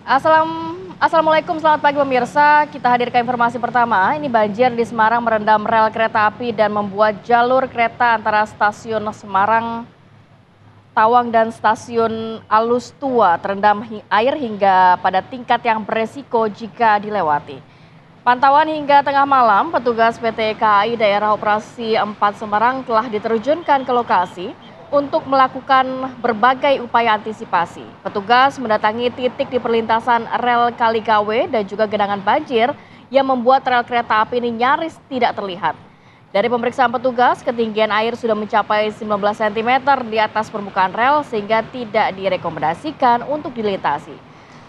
Assalamualaikum, selamat pagi pemirsa. Kita hadirkan informasi pertama. Ini banjir di Semarang merendam rel kereta api dan membuat jalur kereta antara stasiun Semarang Tawang dan stasiun Alus Tua terendam air hingga pada tingkat yang beresiko jika dilewati. Pantauan hingga tengah malam, petugas PT KAI Daerah Operasi 4 Semarang telah diterjunkan ke lokasi untuk melakukan berbagai upaya antisipasi. Petugas mendatangi titik di perlintasan rel Kaligawe dan juga genangan banjir yang membuat rel kereta api ini nyaris tidak terlihat. Dari pemeriksaan petugas, ketinggian air sudah mencapai 19 cm di atas permukaan rel sehingga tidak direkomendasikan untuk dilintasi.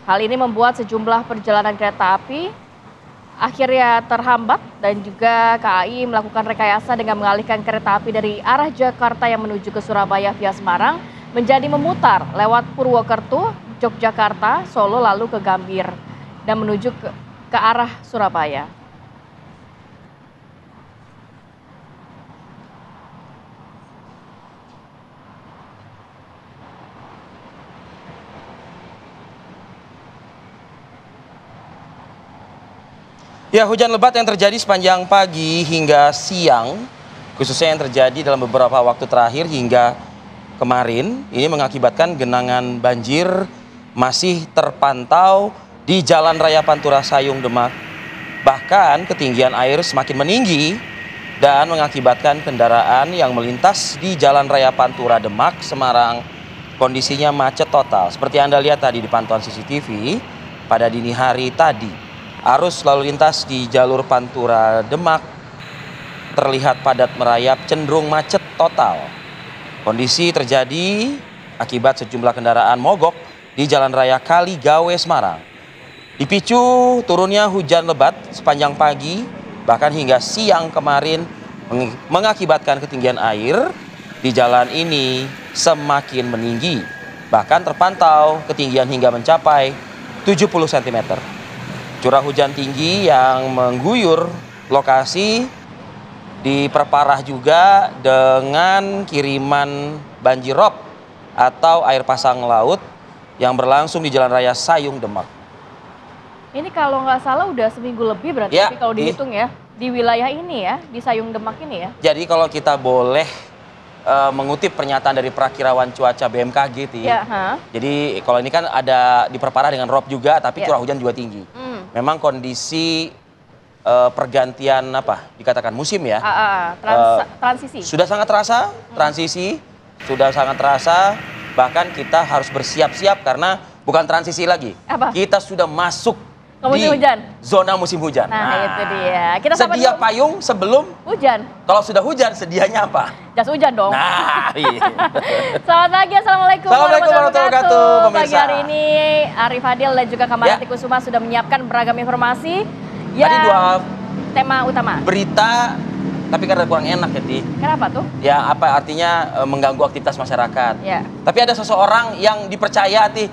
Hal ini membuat sejumlah perjalanan kereta api akhirnya terhambat dan juga KAI melakukan rekayasa dengan mengalihkan kereta api dari arah Jakarta yang menuju ke Surabaya via Semarang menjadi memutar lewat Purwokerto, Yogyakarta, Solo lalu ke Gambir dan menuju ke arah Surabaya. Ya, hujan lebat yang terjadi sepanjang pagi hingga siang, khususnya yang terjadi dalam beberapa waktu terakhir hingga kemarin, ini mengakibatkan genangan banjir masih terpantau di Jalan Raya Pantura Sayung Demak. Bahkan ketinggian air semakin meninggi dan mengakibatkan kendaraan yang melintas di Jalan Raya Pantura Demak, Semarang, kondisinya macet total. Seperti Anda lihat tadi di pantauan CCTV pada dini hari tadi. Arus lalu lintas di jalur Pantura Demak terlihat padat merayap, cenderung macet total. Kondisi terjadi akibat sejumlah kendaraan mogok di Jalan Raya Kaligawe Semarang. Dipicu turunnya hujan lebat sepanjang pagi, bahkan hingga siang kemarin mengakibatkan ketinggian air di jalan ini semakin meninggi. Bahkan terpantau ketinggian hingga mencapai 70 cm. Curah hujan tinggi yang mengguyur lokasi diperparah juga dengan kiriman banjir rob atau air pasang laut yang berlangsung di Jalan Raya Sayung Demak. Ini kalau nggak salah udah seminggu lebih berarti Ya, kalau dihitung ya di wilayah ini ya, di Sayung Demak ini ya. Jadi kalau kita boleh mengutip pernyataan dari Prakirawan Cuaca BMKG, jadi kalau ini kan ada diperparah dengan rob juga, tapi curah hujan juga tinggi. Memang kondisi pergantian dikatakan musim ya, transisi sudah sangat terasa, sudah sangat terasa. Bahkan kita harus bersiap-siap karena bukan transisi lagi, kita sudah masuk musim hujan, zona musim hujan. Nah itu dia. Kita sedia payung sebelum hujan. Kalau sudah hujan, sedianya apa? Jas hujan dong. Nah, iya. Selamat pagi, Assalamualaikum warahmatullahi wabarakatuh. Pagi hari ini Arif Fadil dan juga Kamarati Kusuma sudah menyiapkan beragam informasi. Tadi dua tema utama. Berita, tapi karena kurang enak ya, Ti. Kenapa tuh? Ya, apa artinya mengganggu aktivitas masyarakat. Ya. Tapi ada seseorang yang dipercaya, Ti,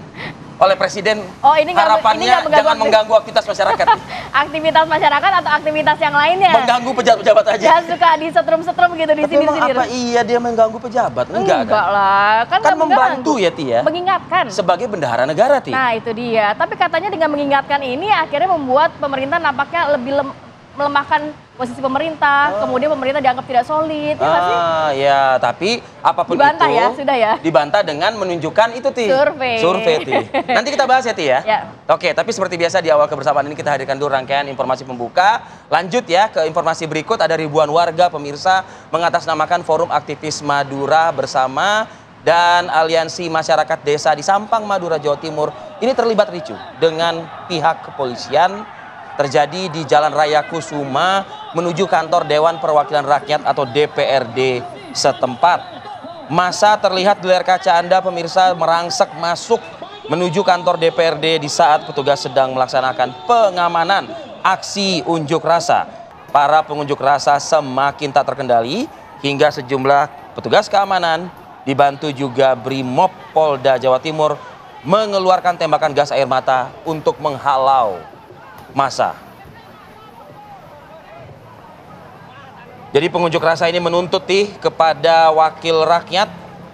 oleh Presiden, harapannya jangan mengganggu aktivitas masyarakat. Aktivitas masyarakat atau aktivitas yang lainnya? Mengganggu pejabat-pejabat aja. Jangan suka disetrum-setrum gitu di sini-sini. Apa iya dia mengganggu pejabat? Enggak lah. Kan membantu ya, Ti ya. Mengingatkan. Sebagai bendahara negara, Ti. Nah itu dia. Tapi katanya dengan mengingatkan ini akhirnya membuat pemerintah nampaknya lebih melemahkan posisi pemerintah, kemudian pemerintah dianggap tidak solid, ya nggak sih? Ya, tapi apapun dibantah itu, ya, sudah ya. Dibantah dengan menunjukkan itu, Ti. Survei, Ti. Nanti kita bahas ya, Ti ya. Oke, tapi seperti biasa di awal kebersamaan ini kita hadirkan dulu rangkaian informasi pembuka. Lanjut ya ke informasi berikut, ada ribuan warga pemirsa mengatasnamakan Forum Aktivis Madura Bersama dan Aliansi Masyarakat Desa di Sampang, Madura, Jawa Timur. Ini terlibat ricuh dengan pihak kepolisian. Terjadi di Jalan Raya Kusuma menuju kantor Dewan Perwakilan Rakyat atau DPRD setempat. Masa terlihat di layar kaca Anda pemirsa merangsek masuk menuju kantor DPRD di saat petugas sedang melaksanakan pengamanan aksi unjuk rasa. Para pengunjuk rasa semakin tak terkendali hingga sejumlah petugas keamanan dibantu juga Brimob Polda Jawa Timur mengeluarkan tembakan gas air mata untuk menghalau massa. Jadi pengunjuk rasa ini menuntut kepada wakil rakyat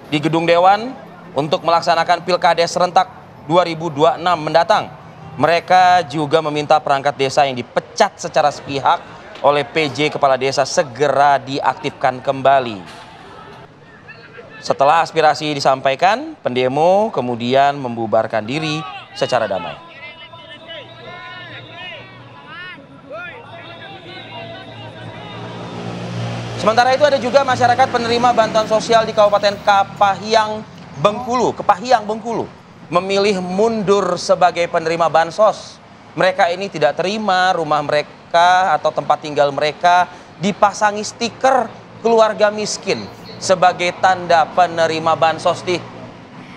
di Gedung Dewan untuk melaksanakan Pilkades serentak 2026 mendatang. Mereka juga meminta perangkat desa yang dipecat secara sepihak oleh PJ Kepala Desa segera diaktifkan kembali. Setelah aspirasi disampaikan, pendemo kemudian membubarkan diri secara damai. Sementara itu ada juga masyarakat penerima bantuan sosial di Kabupaten Kepahiang, Bengkulu, memilih mundur sebagai penerima bansos. Mereka ini tidak terima rumah mereka atau tempat tinggal mereka dipasangi stiker keluarga miskin sebagai tanda penerima bansos nih.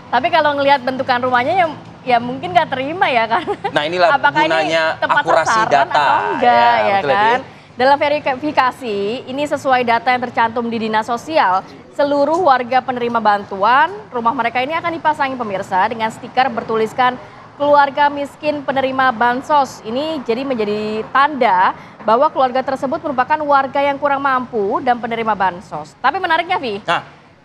Tapi kalau ngelihat bentukan rumahnya ya mungkin nggak terima ya kan. Nah inilah apakah gunanya ini akurasi data atau enggak ya kan. Ya. Dalam verifikasi, ini sesuai data yang tercantum di Dinas Sosial, seluruh warga penerima bantuan, rumah mereka ini akan dipasangi pemirsa dengan stiker bertuliskan keluarga miskin penerima bansos. Ini jadi menjadi tanda bahwa keluarga tersebut merupakan warga yang kurang mampu dan penerima bansos. Tapi menariknya, Vi,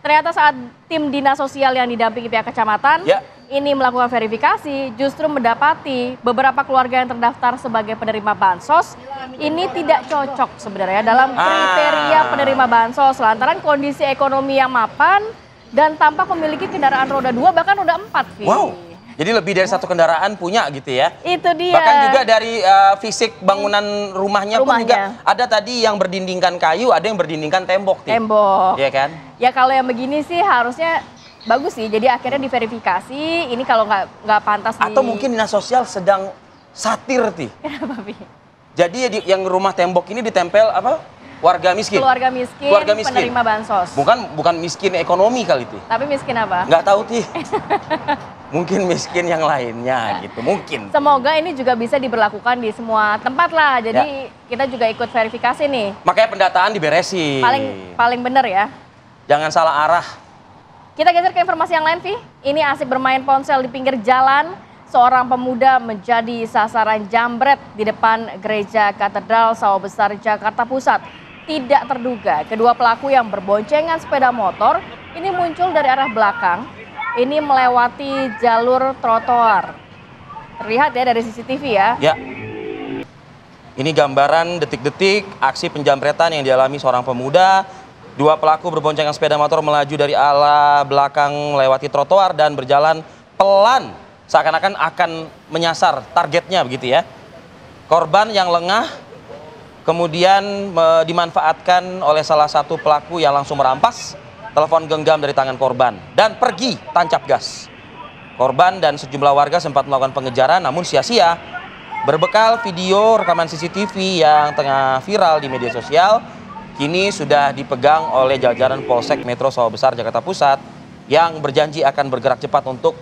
ternyata saat tim Dinas Sosial yang didampingi pihak kecamatan ini melakukan verifikasi, justru mendapati beberapa keluarga yang terdaftar sebagai penerima bansos ini tidak cocok sebenarnya dalam kriteria penerima bansos lantaran kondisi ekonomi yang mapan dan tampak memiliki kendaraan roda 2 bahkan roda 4. Vi. Wow, jadi lebih dari satu kendaraan punya gitu ya? Itu dia. Bahkan juga dari fisik bangunan rumahnya pun juga ada tadi yang berdindingkan kayu, ada yang berdindingkan tembok. Tembok. Iya kan? Ya kalau yang begini sih harusnya bagus sih, jadi akhirnya diverifikasi, ini kalau nggak pantas atau mungkin Dinas Sosial sedang satir, Ti. Kenapa, Pi? Jadi yang rumah tembok ini ditempel apa? Warga miskin. Keluarga miskin, penerima bansos. Bukan miskin ekonomi kali, Ti. Tapi miskin apa? Nggak tahu, Ti. Mungkin miskin yang lainnya gitu, mungkin. Semoga ini juga bisa diberlakukan di semua tempat lah, jadi kita juga ikut verifikasi nih. Makanya pendataan diberesin. Paling bener ya. Jangan salah arah. Kita geser ke informasi yang lain, Vi. Ini asik bermain ponsel di pinggir jalan. Seorang pemuda menjadi sasaran jambret di depan Gereja Katedral Sawah Besar, Jakarta Pusat. Tidak terduga, kedua pelaku yang berboncengan sepeda motor ini muncul dari arah belakang. Ini melewati jalur trotoar. Terlihat ya dari CCTV ya. Ya. Ini gambaran detik-detik aksi penjambretan yang dialami seorang pemuda. Dua pelaku berboncengan sepeda motor melaju dari arah belakang melewati trotoar dan berjalan pelan. Seakan-akan akan menyasar targetnya begitu ya. Korban yang lengah kemudian dimanfaatkan oleh salah satu pelaku yang langsung merampas telepon genggam dari tangan korban dan pergi tancap gas. Korban dan sejumlah warga sempat melakukan pengejaran namun sia-sia. Berbekal video rekaman CCTV yang tengah viral di media sosial, kini sudah dipegang oleh jajaran Polsek Metro Sawah Besar Jakarta Pusat yang berjanji akan bergerak cepat untuk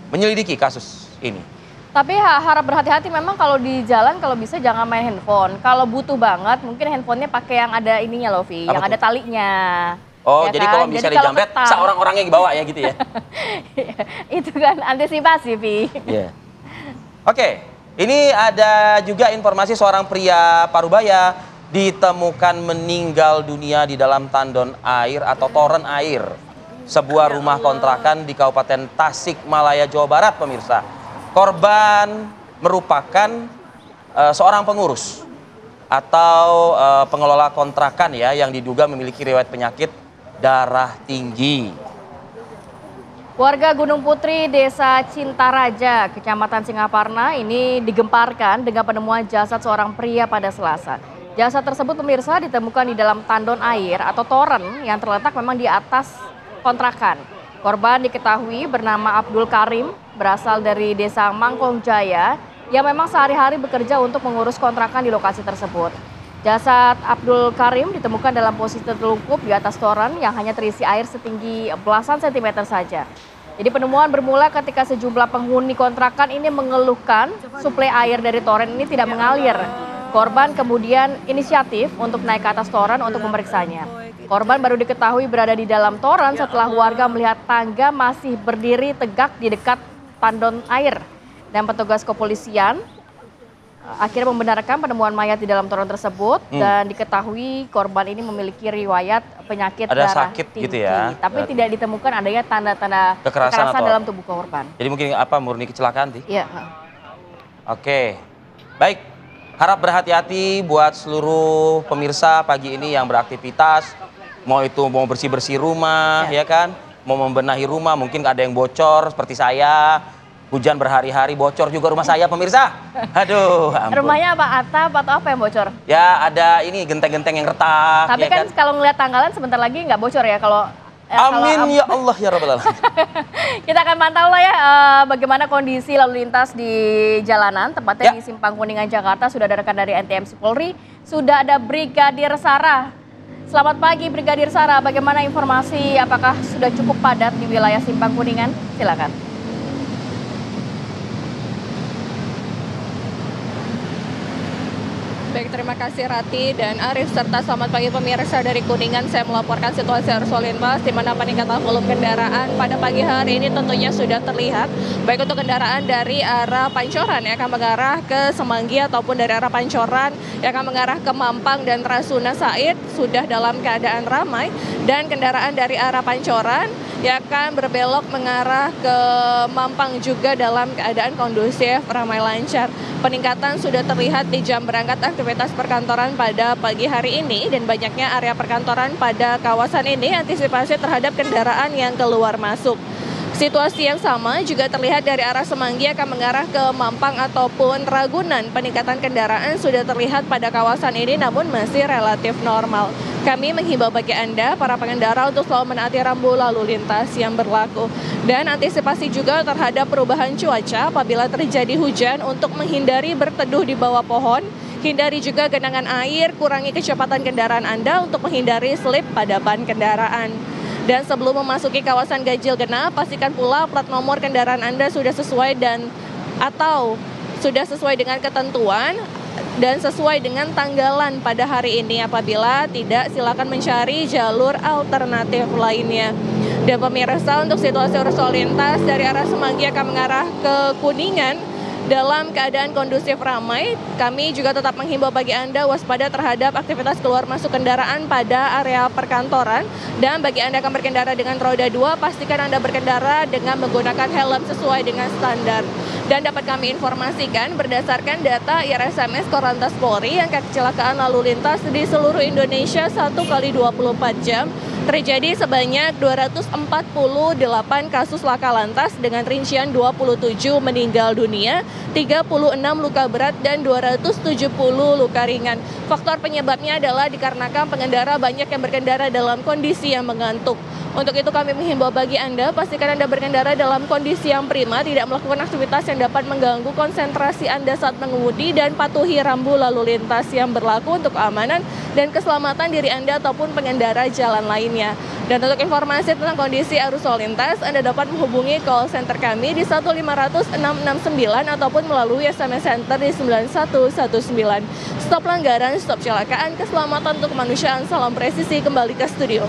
menyelidiki kasus ini. Tapi harap berhati-hati memang kalau di jalan kalau bisa jangan main handphone. Kalau butuh banget mungkin handphonenya pakai yang ada ininya loh, Vi, yang ada talinya. Oh, ya jadi kan? Kalau bisa dijambret seorang-orangnya yang bawa ya gitu ya. Itu kan antisipasi, Vi. Yeah. Oke, ini ada juga informasi seorang pria Parubaya ditemukan meninggal dunia di dalam tandon air atau toren air sebuah rumah kontrakan di Kabupaten Tasikmalaya, Jawa Barat, pemirsa. Korban merupakan seorang pengurus atau pengelola kontrakan ya yang diduga memiliki riwayat penyakit darah tinggi. Warga Gunung Putri, Desa Cintaraja, Kecamatan Singaparna ini digemparkan dengan penemuan jasad seorang pria pada Selasa. Jasad tersebut pemirsa ditemukan di dalam tandon air atau toren yang terletak memang di atas kontrakan. Korban diketahui bernama Abdul Karim, berasal dari Desa Mangkong Jaya, yang memang sehari-hari bekerja untuk mengurus kontrakan di lokasi tersebut. Jasad Abdul Karim ditemukan dalam posisi tertelungkup di atas toren yang hanya terisi air setinggi belasan sentimeter saja. Jadi penemuan bermula ketika sejumlah penghuni kontrakan ini mengeluhkan suplai air dari toren ini tidak mengalir. Korban kemudian inisiatif untuk naik ke atas toren untuk memeriksanya. Korban baru diketahui berada di dalam toren setelah warga melihat tangga masih berdiri tegak di dekat tandon air. Dan petugas kepolisian akhirnya membenarkan penemuan mayat di dalam toren tersebut dan diketahui korban ini memiliki riwayat penyakit darah sakit tinggi. Gitu ya. Tapi tidak ditemukan adanya tanda-tanda kekerasan dalam tubuh korban. Jadi mungkin apa murni kecelakaan, Ti? Iya. Oke, baik. Harap berhati-hati buat seluruh pemirsa pagi ini yang beraktivitas. Mau bersih-bersih rumah, ya kan? Mau membenahi rumah, mungkin ada yang bocor seperti saya. Hujan berhari-hari, bocor juga rumah saya, pemirsa. Aduh, ampun. Rumahnya apa? Atap atau apa yang bocor? Ya, ada ini genteng-genteng yang retak. Tapi ya kan kalau ngeliat tanggalan sebentar lagi nggak bocor ya kalau... Amin ya Allah ya Rabbal Alamin. Kita akan pantau lah ya bagaimana kondisi lalu lintas di jalanan, tepatnya di Simpang Kuningan Jakarta. Sudah ada rekan dari NTMC Polri, sudah ada Brigadir Sarah. Selamat pagi Brigadir Sarah, bagaimana informasi, apakah sudah cukup padat di wilayah Simpang Kuningan? Silakan. Baik, terima kasih Rati dan Arif serta selamat pagi pemirsa dari Kuningan. Saya melaporkan situasi arus lalu lintas di mana peningkatan volume kendaraan pada pagi hari ini tentunya sudah terlihat baik untuk kendaraan dari arah Pancoran yang akan mengarah ke Semanggi ataupun dari arah Pancoran yang akan mengarah ke Mampang dan Rasuna Said sudah dalam keadaan ramai, dan kendaraan dari arah Pancoran yang akan berbelok mengarah ke Mampang juga dalam keadaan kondusif, ramai lancar. Peningkatan sudah terlihat di jam berangkat aktivitas perkantoran pada pagi hari ini, dan banyaknya area perkantoran pada kawasan ini antisipasi terhadap kendaraan yang keluar masuk. Situasi yang sama juga terlihat dari arah Semanggi akan mengarah ke Mampang ataupun Ragunan. Peningkatan kendaraan sudah terlihat pada kawasan ini namun masih relatif normal. Kami menghimbau bagi Anda, para pengendara, untuk selalu menaati rambu lalu lintas yang berlaku. Dan antisipasi juga terhadap perubahan cuaca apabila terjadi hujan untuk menghindari berteduh di bawah pohon. Hindari juga genangan air, kurangi kecepatan kendaraan Anda untuk menghindari slip pada ban kendaraan. Dan sebelum memasuki kawasan ganjil genap, pastikan pula plat nomor kendaraan Anda sudah sesuai dengan ketentuan dan sesuai dengan tanggalan pada hari ini. Apabila tidak, silakan mencari jalur alternatif lainnya. Dan pemirsa, untuk situasi arus lalu lintas dari arah Semanggi akan mengarah ke Kuningan dalam keadaan kondusif ramai, kami juga tetap menghimbau bagi Anda waspada terhadap aktivitas keluar masuk kendaraan pada area perkantoran. Dan bagi Anda yang akan berkendara dengan roda 2, pastikan Anda berkendara dengan menggunakan helm sesuai dengan standar. Dan dapat kami informasikan berdasarkan data IRSMS Korlantas Polri, angka kecelakaan lalu lintas di seluruh Indonesia 1 kali 24 jam terjadi sebanyak 248 kasus laka lantas dengan rincian 27 meninggal dunia, 36 luka berat, dan 270 luka ringan. Faktor penyebabnya adalah dikarenakan pengendara banyak yang berkendara dalam kondisi yang mengantuk. Untuk itu kami menghimbau bagi Anda, pastikan Anda berkendara dalam kondisi yang prima, tidak melakukan aktivitas yang dapat mengganggu konsentrasi Anda saat mengemudi, dan patuhi rambu lalu lintas yang berlaku untuk keamanan dan keselamatan diri Anda ataupun pengendara jalan lainnya. Dan untuk informasi tentang kondisi arus lalu lintas, Anda dapat menghubungi call center kami di 1500669 ataupun melalui SMS Center di 9119. Stop pelanggaran, stop kecelakaan, keselamatan untuk kemanusiaan, salam presisi, kembali ke studio.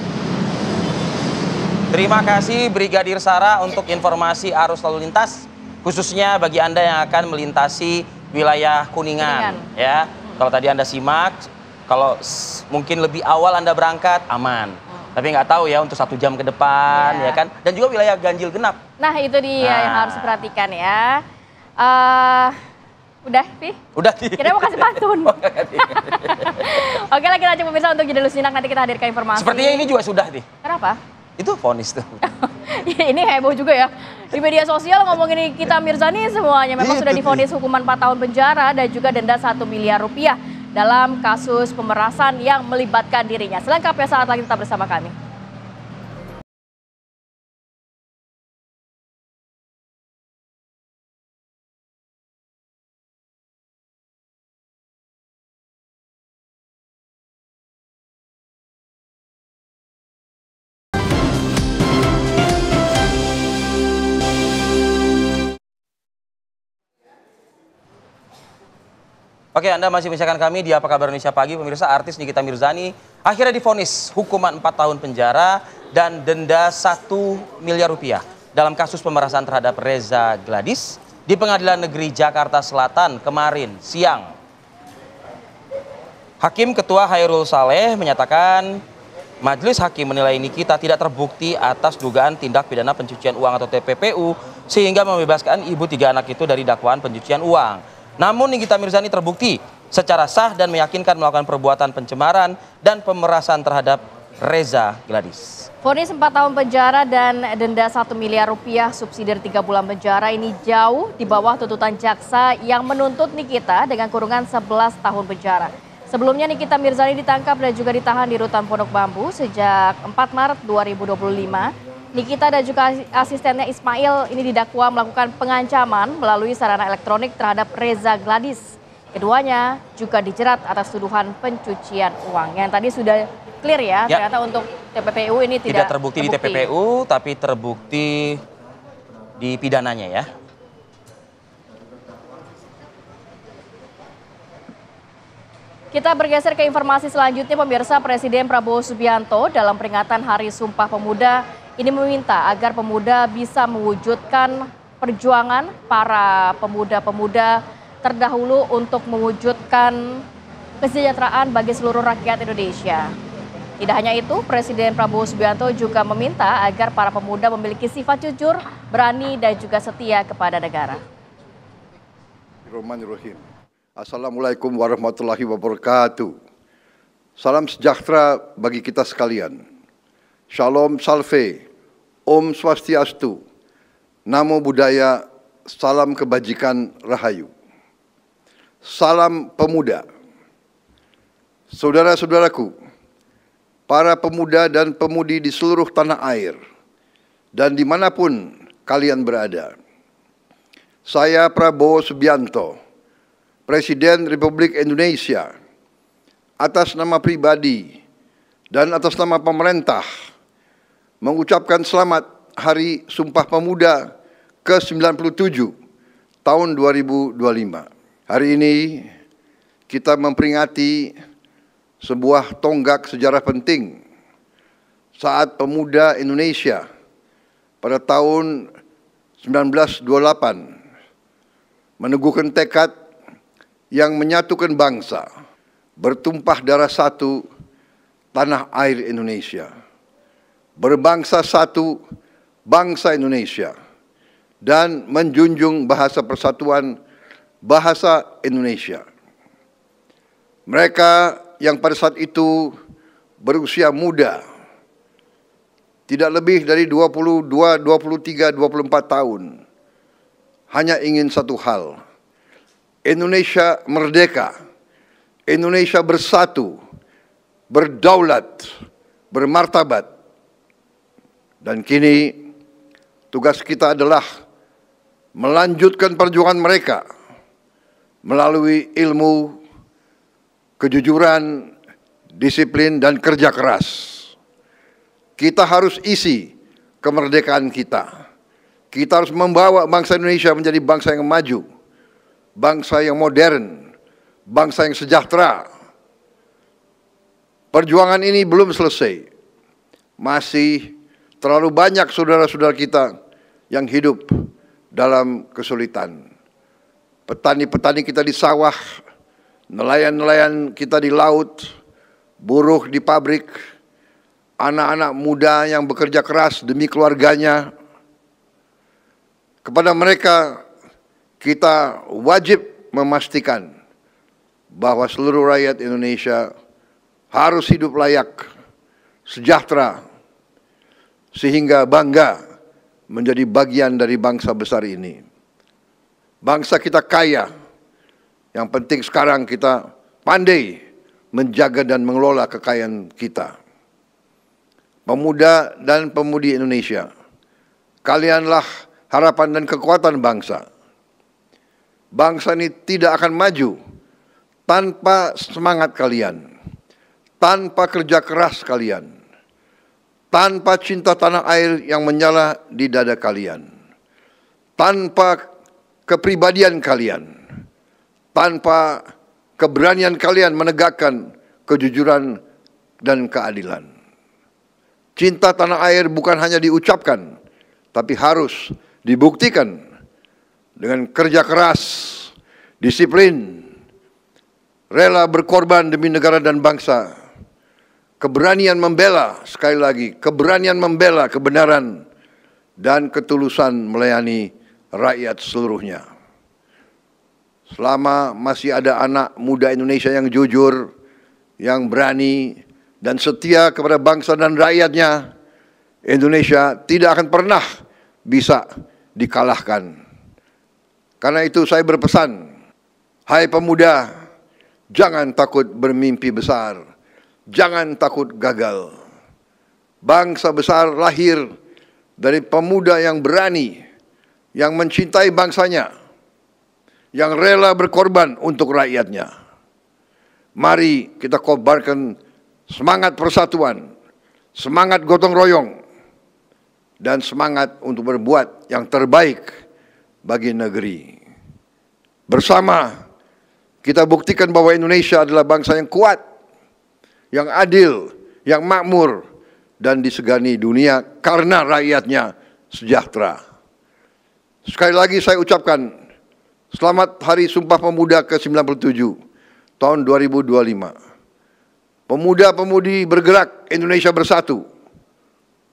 Terima kasih Brigadir Sarah untuk informasi arus lalu lintas, khususnya bagi Anda yang akan melintasi wilayah Kuningan. Ya, kalau tadi Anda simak, kalau mungkin lebih awal Anda berangkat, aman. Tapi nggak tahu ya untuk 1 jam ke depan, ya kan? Dan juga wilayah ganjil genap. Nah itu dia yang harus diperhatikan ya. Udah, Pi? Udah, Ti. Kita mau kasih pantun. Oke lah, kita coba pemirsa untuk jeda dulu sejenak, nanti kita hadirkan informasi. Sepertinya ini juga sudah, Ti. Kenapa? Itu vonis tuh. Ini heboh juga ya. Di media sosial ngomongin kita Mirzani semuanya. Memang sudah divonis hukuman 4 tahun penjara dan juga denda 1 miliar rupiah dalam kasus pemerasan yang melibatkan dirinya. Selengkapnya saat lagi tetap bersama kami. Oke, Anda masih menyaksikan kami di Apa Kabar Indonesia Pagi. Pemirsa, artis Nikita Mirzani akhirnya divonis hukuman 4 tahun penjara dan denda 1 miliar rupiah dalam kasus pemerasan terhadap Reza Gladys di Pengadilan Negeri Jakarta Selatan kemarin siang. Hakim Ketua Hairul Saleh menyatakan majelis hakim menilai Nikita tidak terbukti atas dugaan tindak pidana pencucian uang atau TPPU sehingga membebaskan ibu 3 anak itu dari dakwaan pencucian uang. Namun Nikita Mirzani terbukti secara sah dan meyakinkan melakukan perbuatan pencemaran dan pemerasan terhadap Reza Gladys. Vonis 4 tahun penjara dan denda 1 miliar rupiah, subsidi 3 bulan penjara ini jauh di bawah tuntutan jaksa yang menuntut Nikita dengan kurungan 11 tahun penjara. Sebelumnya Nikita Mirzani ditangkap dan juga ditahan di rutan Pondok Bambu sejak 4 Maret 2025. Nikita dan juga asistennya Ismail ini didakwa melakukan pengancaman melalui sarana elektronik terhadap Reza Gladys. Keduanya juga dijerat atas tuduhan pencucian uang. Yang tadi sudah clear ya, ternyata untuk TPPU ini tidak terbukti di TPPU, tapi terbukti di pidananya ya. Kita bergeser ke informasi selanjutnya, pemirsa. Presiden Prabowo Subianto dalam peringatan Hari Sumpah Pemuda ini meminta agar pemuda bisa mewujudkan perjuangan para pemuda-pemuda terdahulu untuk mewujudkan kesejahteraan bagi seluruh rakyat Indonesia. Tidak hanya itu, Presiden Prabowo Subianto juga meminta agar para pemuda memiliki sifat jujur, berani, dan juga setia kepada negara. Bismillahirrahmanirrahim. Assalamualaikum warahmatullahi wabarakatuh. Salam sejahtera bagi kita sekalian. Shalom Salve, Om Swastiastu, Namo Buddhaya, salam kebajikan rahayu. Salam pemuda. Saudara-saudaraku, para pemuda dan pemudi di seluruh tanah air, dan dimanapun kalian berada. Saya Prabowo Subianto, Presiden Republik Indonesia, atas nama pribadi dan atas nama pemerintah, mengucapkan selamat Hari Sumpah Pemuda ke-97 tahun 2025. Hari ini kita memperingati sebuah tonggak sejarah penting saat pemuda Indonesia pada tahun 1928 meneguhkan tekad yang menyatukan bangsa, bertumpah darah satu tanah air Indonesia, berbangsa satu bangsa Indonesia, dan menjunjung bahasa persatuan bahasa Indonesia. Mereka yang pada saat itu berusia muda, tidak lebih dari 22, 23, 24 tahun, hanya ingin satu hal: Indonesia merdeka, Indonesia bersatu, berdaulat, bermartabat. Dan kini tugas kita adalah melanjutkan perjuangan mereka melalui ilmu, kejujuran, disiplin, dan kerja keras. Kita harus isi kemerdekaan kita. Kita harus membawa bangsa Indonesia menjadi bangsa yang maju, bangsa yang modern, bangsa yang sejahtera. Perjuangan ini belum selesai. Masih terlalu banyak saudara-saudara kita yang hidup dalam kesulitan. Petani-petani kita di sawah, nelayan-nelayan kita di laut, buruh di pabrik, anak-anak muda yang bekerja keras demi keluarganya. Kepada mereka kita wajib memastikan bahwa seluruh rakyat Indonesia harus hidup layak, sejahtera, sehingga bangga menjadi bagian dari bangsa besar ini. Bangsa kita kaya, yang penting sekarang kita pandai menjaga dan mengelola kekayaan kita. Pemuda dan pemudi Indonesia, kalianlah harapan dan kekuatan bangsa. Bangsa ini tidak akan maju tanpa semangat kalian, tanpa kerja keras kalian, tanpa cinta tanah air yang menyala di dada kalian, tanpa kepribadian kalian, tanpa keberanian kalian menegakkan kejujuran dan keadilan. Cinta tanah air bukan hanya diucapkan, tapi harus dibuktikan dengan kerja keras, disiplin, rela berkorban demi negara dan bangsa, keberanian membela, sekali lagi, keberanian membela kebenaran, dan ketulusan melayani rakyat seluruhnya. selama masih ada anak muda Indonesia yang jujur, yang berani, dan setia kepada bangsa dan rakyatnya, Indonesia tidak akan pernah bisa dikalahkan. Karena itu saya berpesan, hai pemuda, jangan takut bermimpi besar, jangan takut gagal. Bangsa besar lahir dari pemuda yang berani, yang mencintai bangsanya, yang rela berkorban untuk rakyatnya. Mari kita kobarkan semangat persatuan, semangat gotong royong, dan semangat untuk berbuat yang terbaik bagi negeri. Bersama kita buktikan bahwa Indonesia adalah bangsa yang kuat, yang adil, yang makmur, dan disegani dunia karena rakyatnya sejahtera. Sekali lagi saya ucapkan selamat Hari Sumpah Pemuda ke-97 tahun 2025. Pemuda-pemudi bergerak, Indonesia bersatu.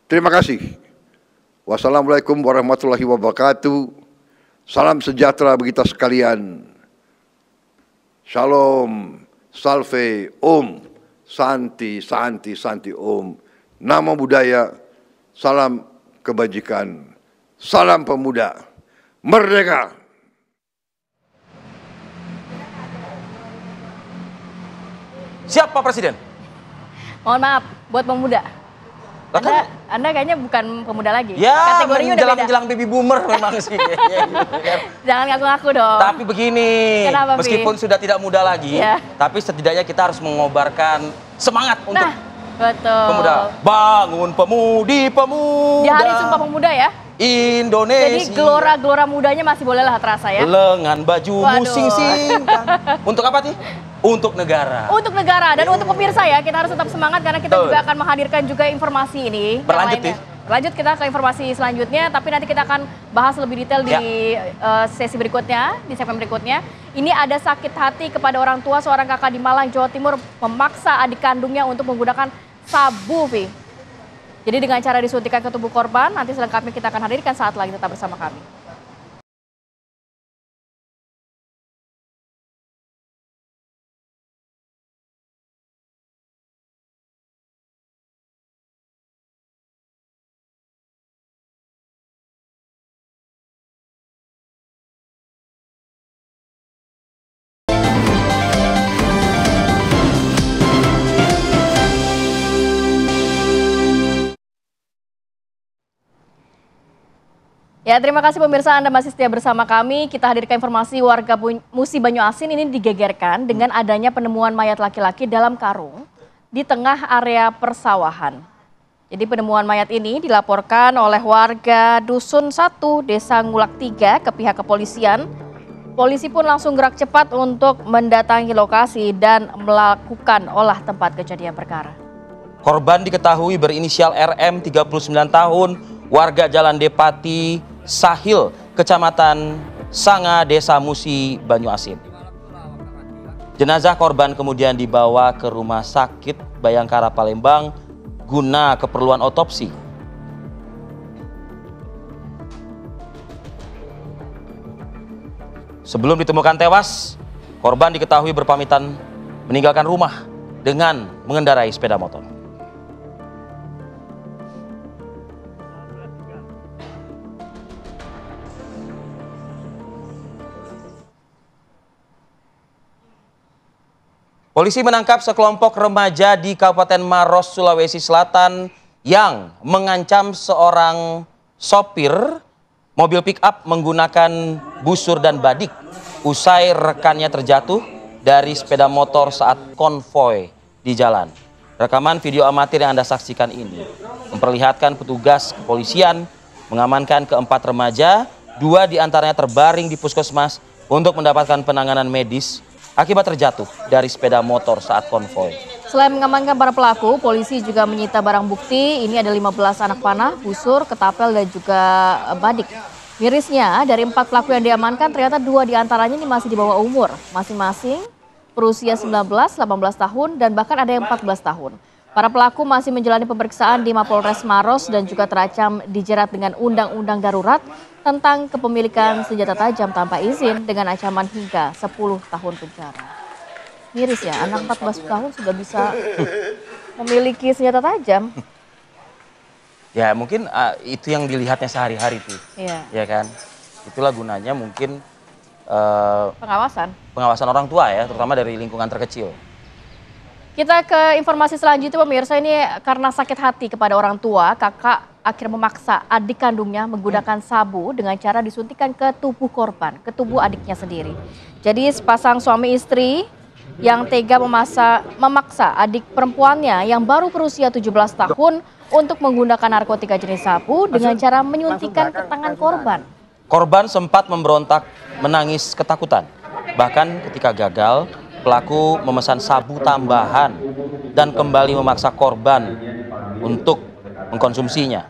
Terima kasih. Wassalamualaikum warahmatullahi wabarakatuh. Salam sejahtera bagi kita sekalian. Shalom, salve, om, santi, santi, santi, om. Nama budaya, salam kebajikan. Salam pemuda. Merdeka! Siap Pak Presiden? Mohon maaf, buat pemuda. Lah kan- Anda kayaknya bukan pemuda lagi. Ya, Kategorinya udah beda. menjelang baby boomer memang sih kayaknya gitu kan. Jangan ngaku-ngaku dong. Tapi begini, Kenapa, Pi? meskipun sudah tidak muda lagi, Ya. tapi setidaknya kita harus mengobarkan semangat untuk Nah, betul. pemuda. Bangun pemudi-pemuda. Di hari Sumpah Pemuda ya. Indonesia. Jadi gelora-gelora mudanya masih bolehlah terasa ya. Lengan baju Waduh. musing singkan. Untuk apa sih? Untuk negara. Untuk negara dan untuk pemirsa ya, kita harus tetap semangat karena kita Betul. juga akan menghadirkan juga informasi ini. yang Berlanjut, lainnya. Lanjut kita ke informasi selanjutnya, tapi nanti kita akan bahas lebih detail di sesi berikutnya, di segmen berikutnya. Ini ada sakit hati kepada orang tua seorang kakak di Malang, Jawa Timur memaksa adik kandungnya untuk menggunakan sabu, Vi. Jadi dengan cara disuntikan ke tubuh korban, nanti selengkapnya kita akan hadirkan saat lagi, tetap bersama kami. Ya, terima kasih pemirsa Anda masih setia bersama kami. Kita hadirkan informasi warga Musi Banyuasin ini digegerkan dengan adanya penemuan mayat laki-laki dalam karung di tengah area persawahan. Jadi penemuan mayat ini dilaporkan oleh warga Dusun 1, Desa Ngulak 3 ke pihak kepolisian. Polisi pun langsung gerak cepat untuk mendatangi lokasi dan melakukan olah tempat kejadian perkara. Korban diketahui berinisial RM 39 tahun, warga Jalan Depati Sahil, Kecamatan Sanga, Desa Musi, Banyuasin. Jenazah korban kemudian dibawa ke Rumah Sakit Bayangkara Palembang guna keperluan otopsi. Sebelum ditemukan tewas, korban diketahui berpamitan meninggalkan rumah dengan mengendarai sepeda motor. Polisi menangkap sekelompok remaja di Kabupaten Maros, Sulawesi Selatan yang mengancam seorang sopir mobil pick-up menggunakan busur dan badik usai rekannya terjatuh dari sepeda motor saat konvoy di jalan. Rekaman video amatir yang Anda saksikan ini memperlihatkan petugas kepolisian mengamankan keempat remaja, 2 diantaranya terbaring di puskesmas untuk mendapatkan penanganan medis akibat terjatuh dari sepeda motor saat konvoy. Selain mengamankan para pelaku, polisi juga menyita barang bukti. Ini ada 15 anak panah, busur, ketapel, dan juga badik. Mirisnya, dari 4 pelaku yang diamankan, ternyata 2 diantaranya ini masih di bawah umur. Masing-masing berusia 19, 18 tahun, dan bahkan ada yang 14 tahun. Para pelaku masih menjalani pemeriksaan di Mapolres Maros dan juga terancam dijerat dengan Undang-Undang Darurat tentang kepemilikan senjata tajam tanpa izin dengan ancaman hingga 10 tahun penjara. Miris ya, anak 14 tahun sudah bisa memiliki senjata tajam. Ya mungkin itu yang dilihatnya sehari-hari tuh, Iya. ya kan? Itulah gunanya mungkin Pengawasan orang tua ya, terutama dari lingkungan terkecil. Kita ke informasi selanjutnya pemirsa, ini karena sakit hati kepada orang tua, kakak akhirnya memaksa adik kandungnya menggunakan sabu dengan cara disuntikan ke tubuh korban, ke tubuh adiknya sendiri. Jadi sepasang suami istri yang tega memaksa adik perempuannya yang baru berusia 17 tahun untuk menggunakan narkotika jenis sabu dengan cara menyuntikkan ke tangan korban. Korban sempat memberontak, menangis ketakutan. Bahkan ketika gagal, pelaku memesan sabu tambahan dan kembali memaksa korban untuk mengkonsumsinya.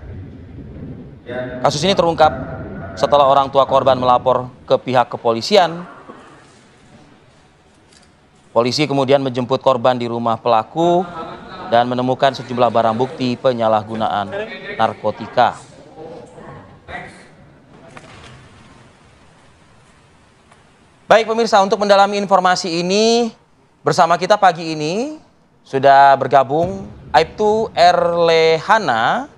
Kasus ini terungkap setelah orang tua korban melapor ke pihak kepolisian. Polisi kemudian menjemput korban di rumah pelaku dan menemukan sejumlah barang bukti penyalahgunaan narkotika. Baik pemirsa, untuk mendalami informasi ini bersama kita pagi ini sudah bergabung Aibtu Erlehana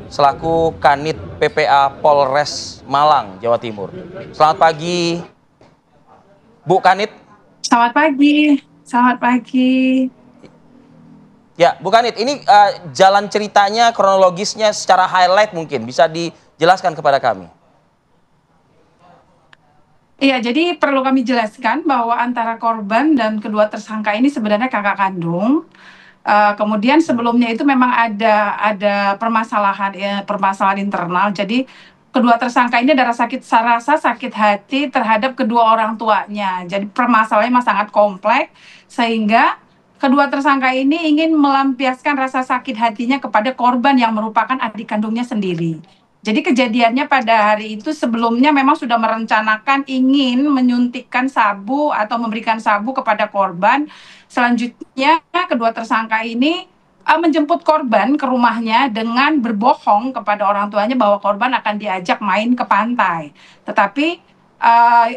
selaku Kanit PPA Polres Malang, Jawa Timur. Selamat pagi, Bu Kanit. Selamat pagi, selamat pagi. Ya, Bu Kanit, ini jalan ceritanya, kronologisnya secara highlight mungkin bisa dijelaskan kepada kami. Iya, jadi perlu kami jelaskan bahwa antara korban dan kedua tersangka ini sebenarnya kakak kandung. Kemudian sebelumnya itu memang ada permasalahan internal. Jadi kedua tersangka ini ada rasa sakit hati terhadap kedua orang tuanya. Jadi permasalahannya sangat kompleks sehingga kedua tersangka ini ingin melampiaskan rasa sakit hatinya kepada korban yang merupakan adik kandungnya sendiri. Jadi kejadiannya pada hari itu sebelumnya memang sudah merencanakan ingin menyuntikkan sabu atau memberikan sabu kepada korban. Selanjutnya kedua tersangka ini menjemput korban ke rumahnya dengan berbohong kepada orang tuanya bahwa korban akan diajak main ke pantai. Tetapi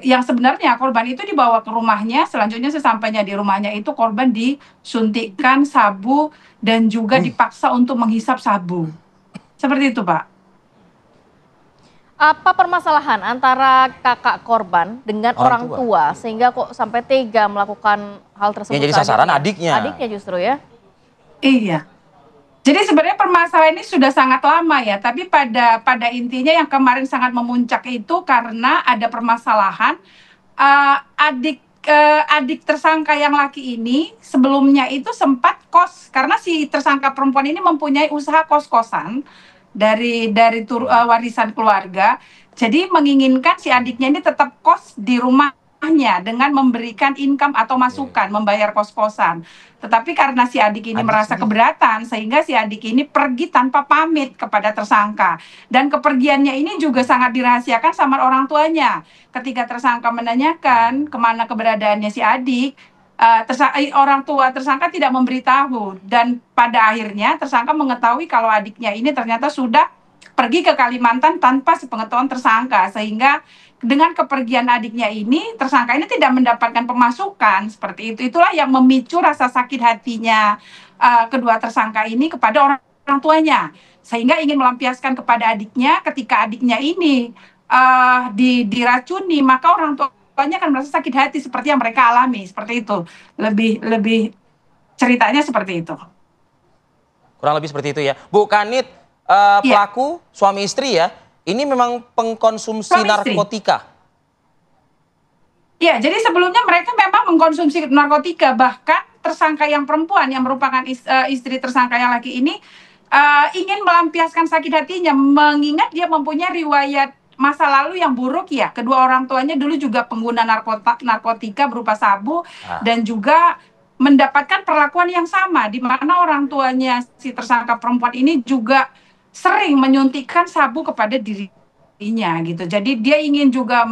yang sebenarnya korban itu dibawa ke rumahnya, selanjutnya sesampainya di rumahnya itu korban disuntikkan sabu dan juga dipaksa untuk menghisap sabu. Seperti itu, Pak. Apa permasalahan antara kakak korban dengan orang tua sehingga kok sampai tega melakukan hal tersebut? Yang jadi sasaran adiknya. Adiknya justru ya? Iya. Jadi sebenarnya permasalahan ini sudah sangat lama ya, tapi pada intinya yang kemarin sangat memuncak itu karena ada permasalahan adik tersangka yang laki ini sebelumnya itu sempat kos karena si tersangka perempuan ini mempunyai usaha kos-kosan dari warisan keluarga. Jadi menginginkan si adiknya ini tetap kos di rumahnya dengan memberikan income atau masukan membayar kos-kosan. Tetapi karena si adik ini merasa keberatan sehingga si adik ini pergi tanpa pamit kepada tersangka. Dan kepergiannya ini juga sangat dirahasiakan sama orang tuanya. Ketika tersangka menanyakan kemana keberadaannya si adik, orang tua tersangka tidak memberitahu dan pada akhirnya tersangka mengetahui kalau adiknya ini ternyata sudah pergi ke Kalimantan tanpa sepengetahuan tersangka, sehingga dengan kepergian adiknya ini tersangka ini tidak mendapatkan pemasukan. Seperti itu, itulah yang memicu rasa sakit hatinya kedua tersangka ini kepada orang tuanya, sehingga ingin melampiaskan kepada adiknya. Ketika adiknya ini diracuni, maka orang tuanya akan merasa sakit hati seperti yang mereka alami. Seperti itu, lebih ceritanya seperti itu. Kurang lebih seperti itu ya, Bu Kanit. Pelaku suami istri ya, ini memang pengkonsumsi narkotika. Iya, jadi sebelumnya mereka memang mengkonsumsi narkotika, bahkan tersangka yang perempuan yang merupakan istri tersangka yang laki ini ingin melampiaskan sakit hatinya, mengingat dia mempunyai riwayat masa lalu yang buruk ya. Kedua orang tuanya dulu juga pengguna narkotika berupa sabu dan juga mendapatkan perlakuan yang sama, di mana orang tuanya si tersangka perempuan ini juga sering menyuntikkan sabu kepada dirinya gitu. Jadi dia ingin juga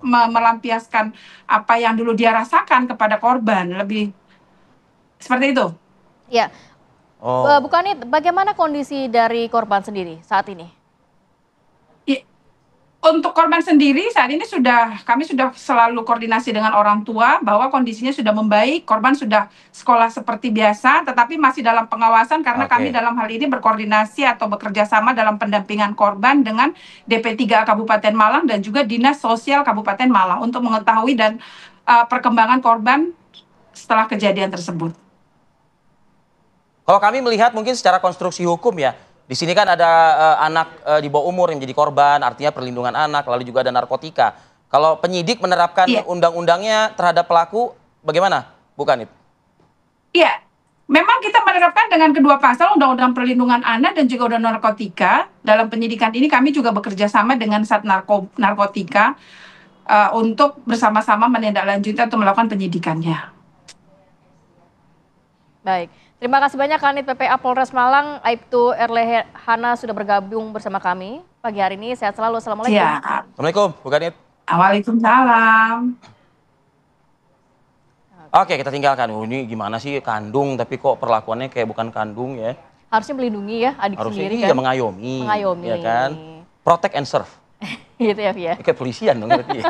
melampiaskan apa yang dulu dia rasakan kepada korban, lebih seperti itu. Ya, Oh. Bu Kanit, bagaimana kondisi dari korban sendiri saat ini? Untuk korban sendiri saat ini kami sudah selalu koordinasi dengan orang tua bahwa kondisinya sudah membaik, korban sudah sekolah seperti biasa, tetapi masih dalam pengawasan karena kami dalam hal ini berkoordinasi atau bekerja sama dalam pendampingan korban dengan DP3 Kabupaten Malang dan juga Dinas Sosial Kabupaten Malang untuk mengetahui dan perkembangan korban setelah kejadian tersebut. Kalau kami melihat mungkin secara konstruksi hukum ya, di sini kan ada anak di bawah umur yang menjadi korban, artinya perlindungan anak, lalu juga ada narkotika. Kalau penyidik menerapkan undang-undangnya terhadap pelaku, bagaimana, Bu Kanit? Iya, memang kita menerapkan dengan kedua pasal Undang-Undang Perlindungan Anak dan juga Undang Narkotika. Dalam penyidikan ini kami juga bekerja sama dengan Sat Narkotika untuk bersama-sama menindaklanjuti atau melakukan penyidikannya. Baik. Terima kasih banyak Kanit PPA Polres Malang, Aibtu Erlehana sudah bergabung bersama kami pagi hari ini. Sehat selalu. Assalamualaikum. Siap. Assalamualaikum, Bu Kanit. Waalaikumsalam. Oke, kita tinggalkan. Ini gimana sih kandung, tapi kok perlakuannya kayak bukan kandung ya? Harusnya melindungi ya adik Harusnya sendiri iya, kan? mengayomi. Mengayomi. Ya kan? Protect and serve. Gitu ya, Via. Kayak polisian dong berarti.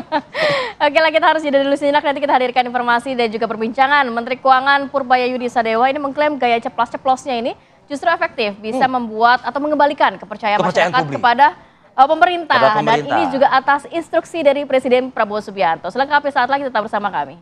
Oke lah, kita harus jeda dulu sejenak, nanti kita hadirkan informasi dan juga perbincangan. Menteri Keuangan Purbaya Yudi Sadewa ini mengklaim gaya ceplas-ceplosnya ini justru efektif, bisa membuat atau mengembalikan kepercayaan masyarakat publik kepada pemerintah. Kepada Dan ini juga atas instruksi dari Presiden Prabowo Subianto. Selengkapnya saat lagi tetap bersama kami.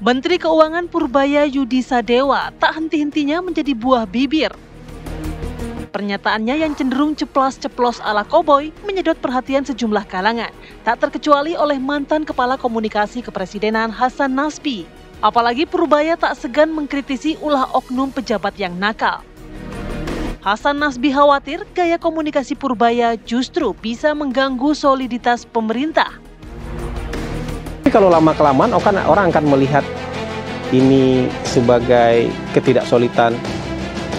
Menteri Keuangan Purbaya Yudi Sadewa tak henti-hentinya menjadi buah bibir. Pernyataannya yang cenderung ceplas-ceplos ala koboi menyedot perhatian sejumlah kalangan, tak terkecuali oleh mantan Kepala Komunikasi Kepresidenan Hasan Nasbi. Apalagi Purbaya tak segan mengkritisi ulah oknum pejabat yang nakal. Hasan Nasbi khawatir gaya komunikasi Purbaya justru bisa mengganggu soliditas pemerintah. Kalau lama-kelamaan orang akan melihat ini sebagai ketidaksolidan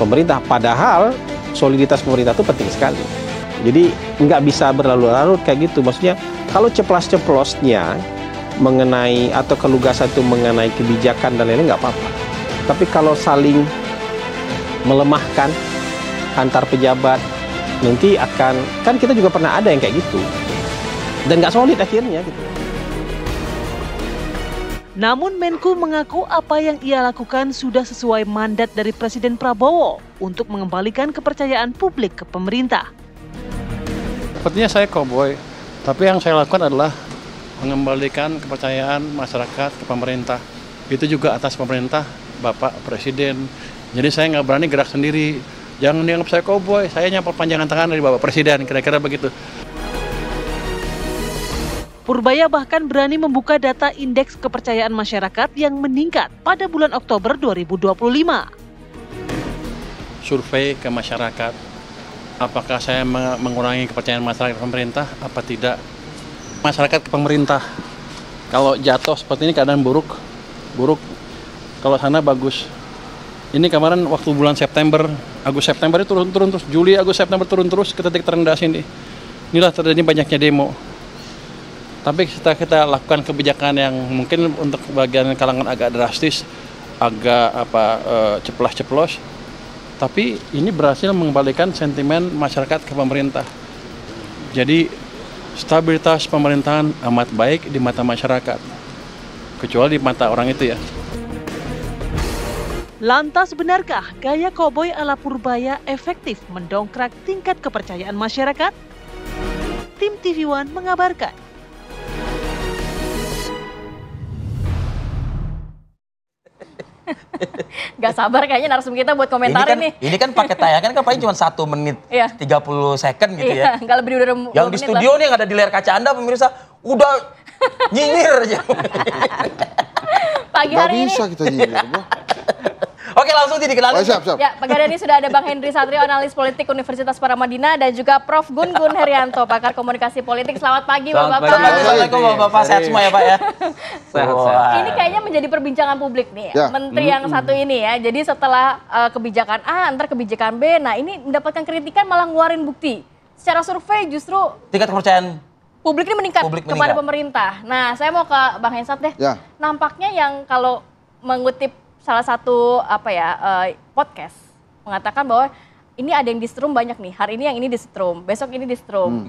pemerintah. Padahal soliditas pemerintah itu penting sekali. Jadi nggak bisa berlarut-larut kayak gitu. Maksudnya kalau ceplas-ceplosnya mengenai atau kelugasan itu mengenai kebijakan dan lain-lain nggak apa-apa. Tapi kalau saling melemahkan antar pejabat, nanti kan kita juga pernah ada yang kayak gitu. Dan nggak solid akhirnya gitu. Namun Menku mengaku apa yang ia lakukan sudah sesuai mandat dari Presiden Prabowo untuk mengembalikan kepercayaan publik ke pemerintah. Sepertinya saya koboi, tapi yang saya lakukan adalah mengembalikan kepercayaan masyarakat ke pemerintah. Itu juga atas pemerintah Bapak Presiden. Jadi saya nggak berani gerak sendiri. Jangan dianggap saya koboi, saya hanya perpanjangan tangan dari Bapak Presiden, kira-kira begitu. Purbaya bahkan berani membuka data indeks kepercayaan masyarakat yang meningkat pada bulan Oktober 2025. Survei ke masyarakat, apakah saya mengurangi kepercayaan masyarakat ke pemerintah, apa tidak? Masyarakat ke pemerintah, kalau jatuh seperti ini keadaan buruk. Kalau sana bagus. Ini kemarin waktu bulan September, Agustus September itu turun terus, Juli, Agustus September turun terus ke titik terendah sini. Inilah terjadi banyaknya demo. Tapi kita lakukan kebijakan yang mungkin untuk bagian kalangan agak drastis, agak ceplas-ceplos. Tapi ini berhasil mengembalikan sentimen masyarakat ke pemerintah. Jadi stabilitas pemerintahan amat baik di mata masyarakat, kecuali di mata orang itu ya. Lantas benarkah gaya koboi ala Purbaya efektif mendongkrak tingkat kepercayaan masyarakat? Tim TV One mengabarkan. Gak sabar kayaknya narsum kita buat komentarin nih. Ini kan pakai tayangan kan paling cuma 1 menit 30 second gitu ya. Nggak lebih dari 2 Yang di studio nih yang ada di layar kaca Anda pemirsa udah nyinyir aja. Pagi hari ini. Nggak bisa kita nyinyir. Oke, langsung dikenalin. Siap. Ya, pagi hari ini sudah ada Bang Henry Satrio, analis politik Universitas Paramadina, dan juga Prof. Gun Herianto, pakar komunikasi politik. Selamat pagi, Bapak-Bapak. Assalamualaikum Bapak-Bapak, sehat semua ya Pak ya? Sehat. Ini kayaknya menjadi perbincangan publik nih, Ya. Menteri yang satu ini ya. Jadi setelah kebijakan A, antar kebijakan B, nah ini mendapatkan kritikan malah ngeluarin bukti. Secara survei justru Tingkat kepercayaan publik ini meningkat Publik kepada meningkat. pemerintah. Nah, saya mau ke Bang Hensat deh. Ya. Nampaknya yang kalau mengutip salah satu podcast mengatakan bahwa ini ada yang di-strum banyak nih. Hari ini yang ini di-strum, besok ini di-strum.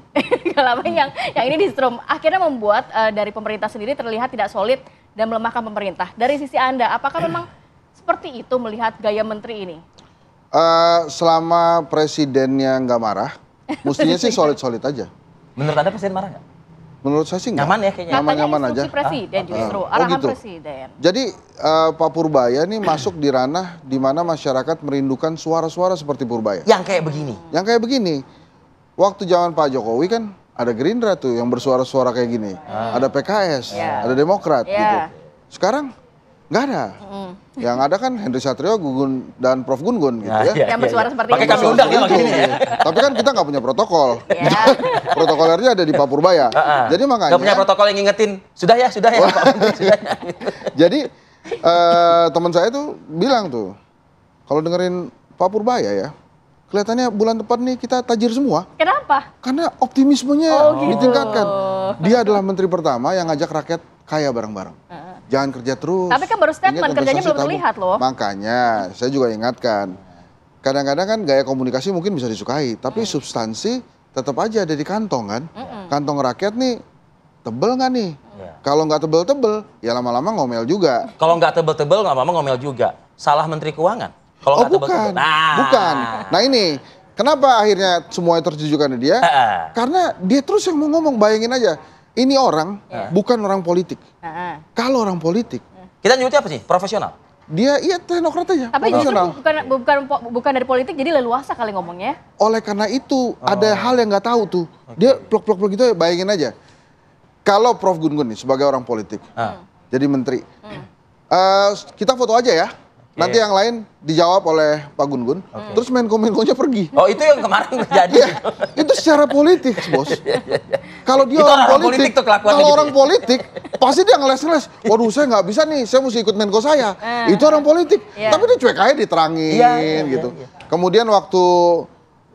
Kalau yang ini di-strum akhirnya membuat dari pemerintah sendiri terlihat tidak solid dan melemahkan pemerintah. Dari sisi Anda, apakah memang seperti itu melihat gaya menteri ini? Selama presidennya nggak marah, mestinya sih solid-solid aja. menurut Anda presiden marah nggak? Menurut saya sih nggak. Nyaman ya kayaknya. Nyaman-nyaman Katanya aja. instruksi presiden justru, Oh, arahan gitu. presiden. Jadi Pak Purbaya nih masuk di ranah di mana masyarakat merindukan suara-suara seperti Purbaya. Yang kayak begini. Yang kayak begini, waktu zaman Pak Jokowi kan ada Gerindra tuh yang bersuara-suara kayak gini. Ada PKS, Ya. ada Demokrat Ya. gitu. Sekarang nggak ada. Yang ada kan Henry Satrio, Gugun, dan Prof. Gun gitu ya. Yang bersuara seperti Pakai itu. kami undang ya begini ya. Tapi kan kita nggak punya protokol. Ya. Protokolernya ada di Pak Purbaya. Jadi makanya. Nggak punya protokol yang ngingetin. Sudah ya, Pak Menteri, sudah ya. Jadi teman saya tuh bilang tuh, kalau dengerin Pak Purbaya ya, kelihatannya bulan depan nih kita tajir semua. Kenapa? Karena optimismenya gitu. ditingkatkan. Dia adalah menteri pertama yang ngajak rakyat kaya bareng-bareng. Jangan kerja terus. Tapi kan baru statement, ingat kerjanya investasi belum tabung. terlihat loh. Makanya saya juga ingatkan. Kadang-kadang kan gaya komunikasi mungkin bisa disukai, tapi substansi tetap aja ada di kantong kan. Kantong rakyat nih tebel nggak nih? Kalau nggak tebel-tebel, ya lama-lama ngomel juga. Kalau nggak tebel-tebel, nggak apa-apa ngomel juga. Salah Menteri Keuangan. Kalau nggak bukan. tebel-tebel. Bukan. Nah ini, kenapa akhirnya semuanya tertujukan ke dia? Karena dia terus yang mau ngomong, bayangin aja. Ini orang bukan orang politik. Kalau orang politik, Kita nyebutnya apa sih? Profesional. dia iya teknokrat aja, Tapi justru profesional. bukan dari politik, jadi leluasa kali ngomongnya. Oleh karena itu, ada hal yang nggak tahu tuh. Dia plok-plok gitu, bayangin aja. Kalau Prof. Gun nih sebagai orang politik, jadi menteri, kita foto aja ya. Nanti yang lain dijawab oleh Pak Gun. Terus Menko-Menkonya pergi. Oh, itu yang kemarin terjadi. Itu secara politik, bos. Kalau dia Itu orang orang politik, politik tuh kelakuannya kalau gitu. orang politik, pasti dia ngeles-ngeles. Waduh, saya nggak bisa nih, saya mesti ikut Menko saya. Itu orang politik. Tapi dia cuek aja diterangin gitu. Kemudian waktu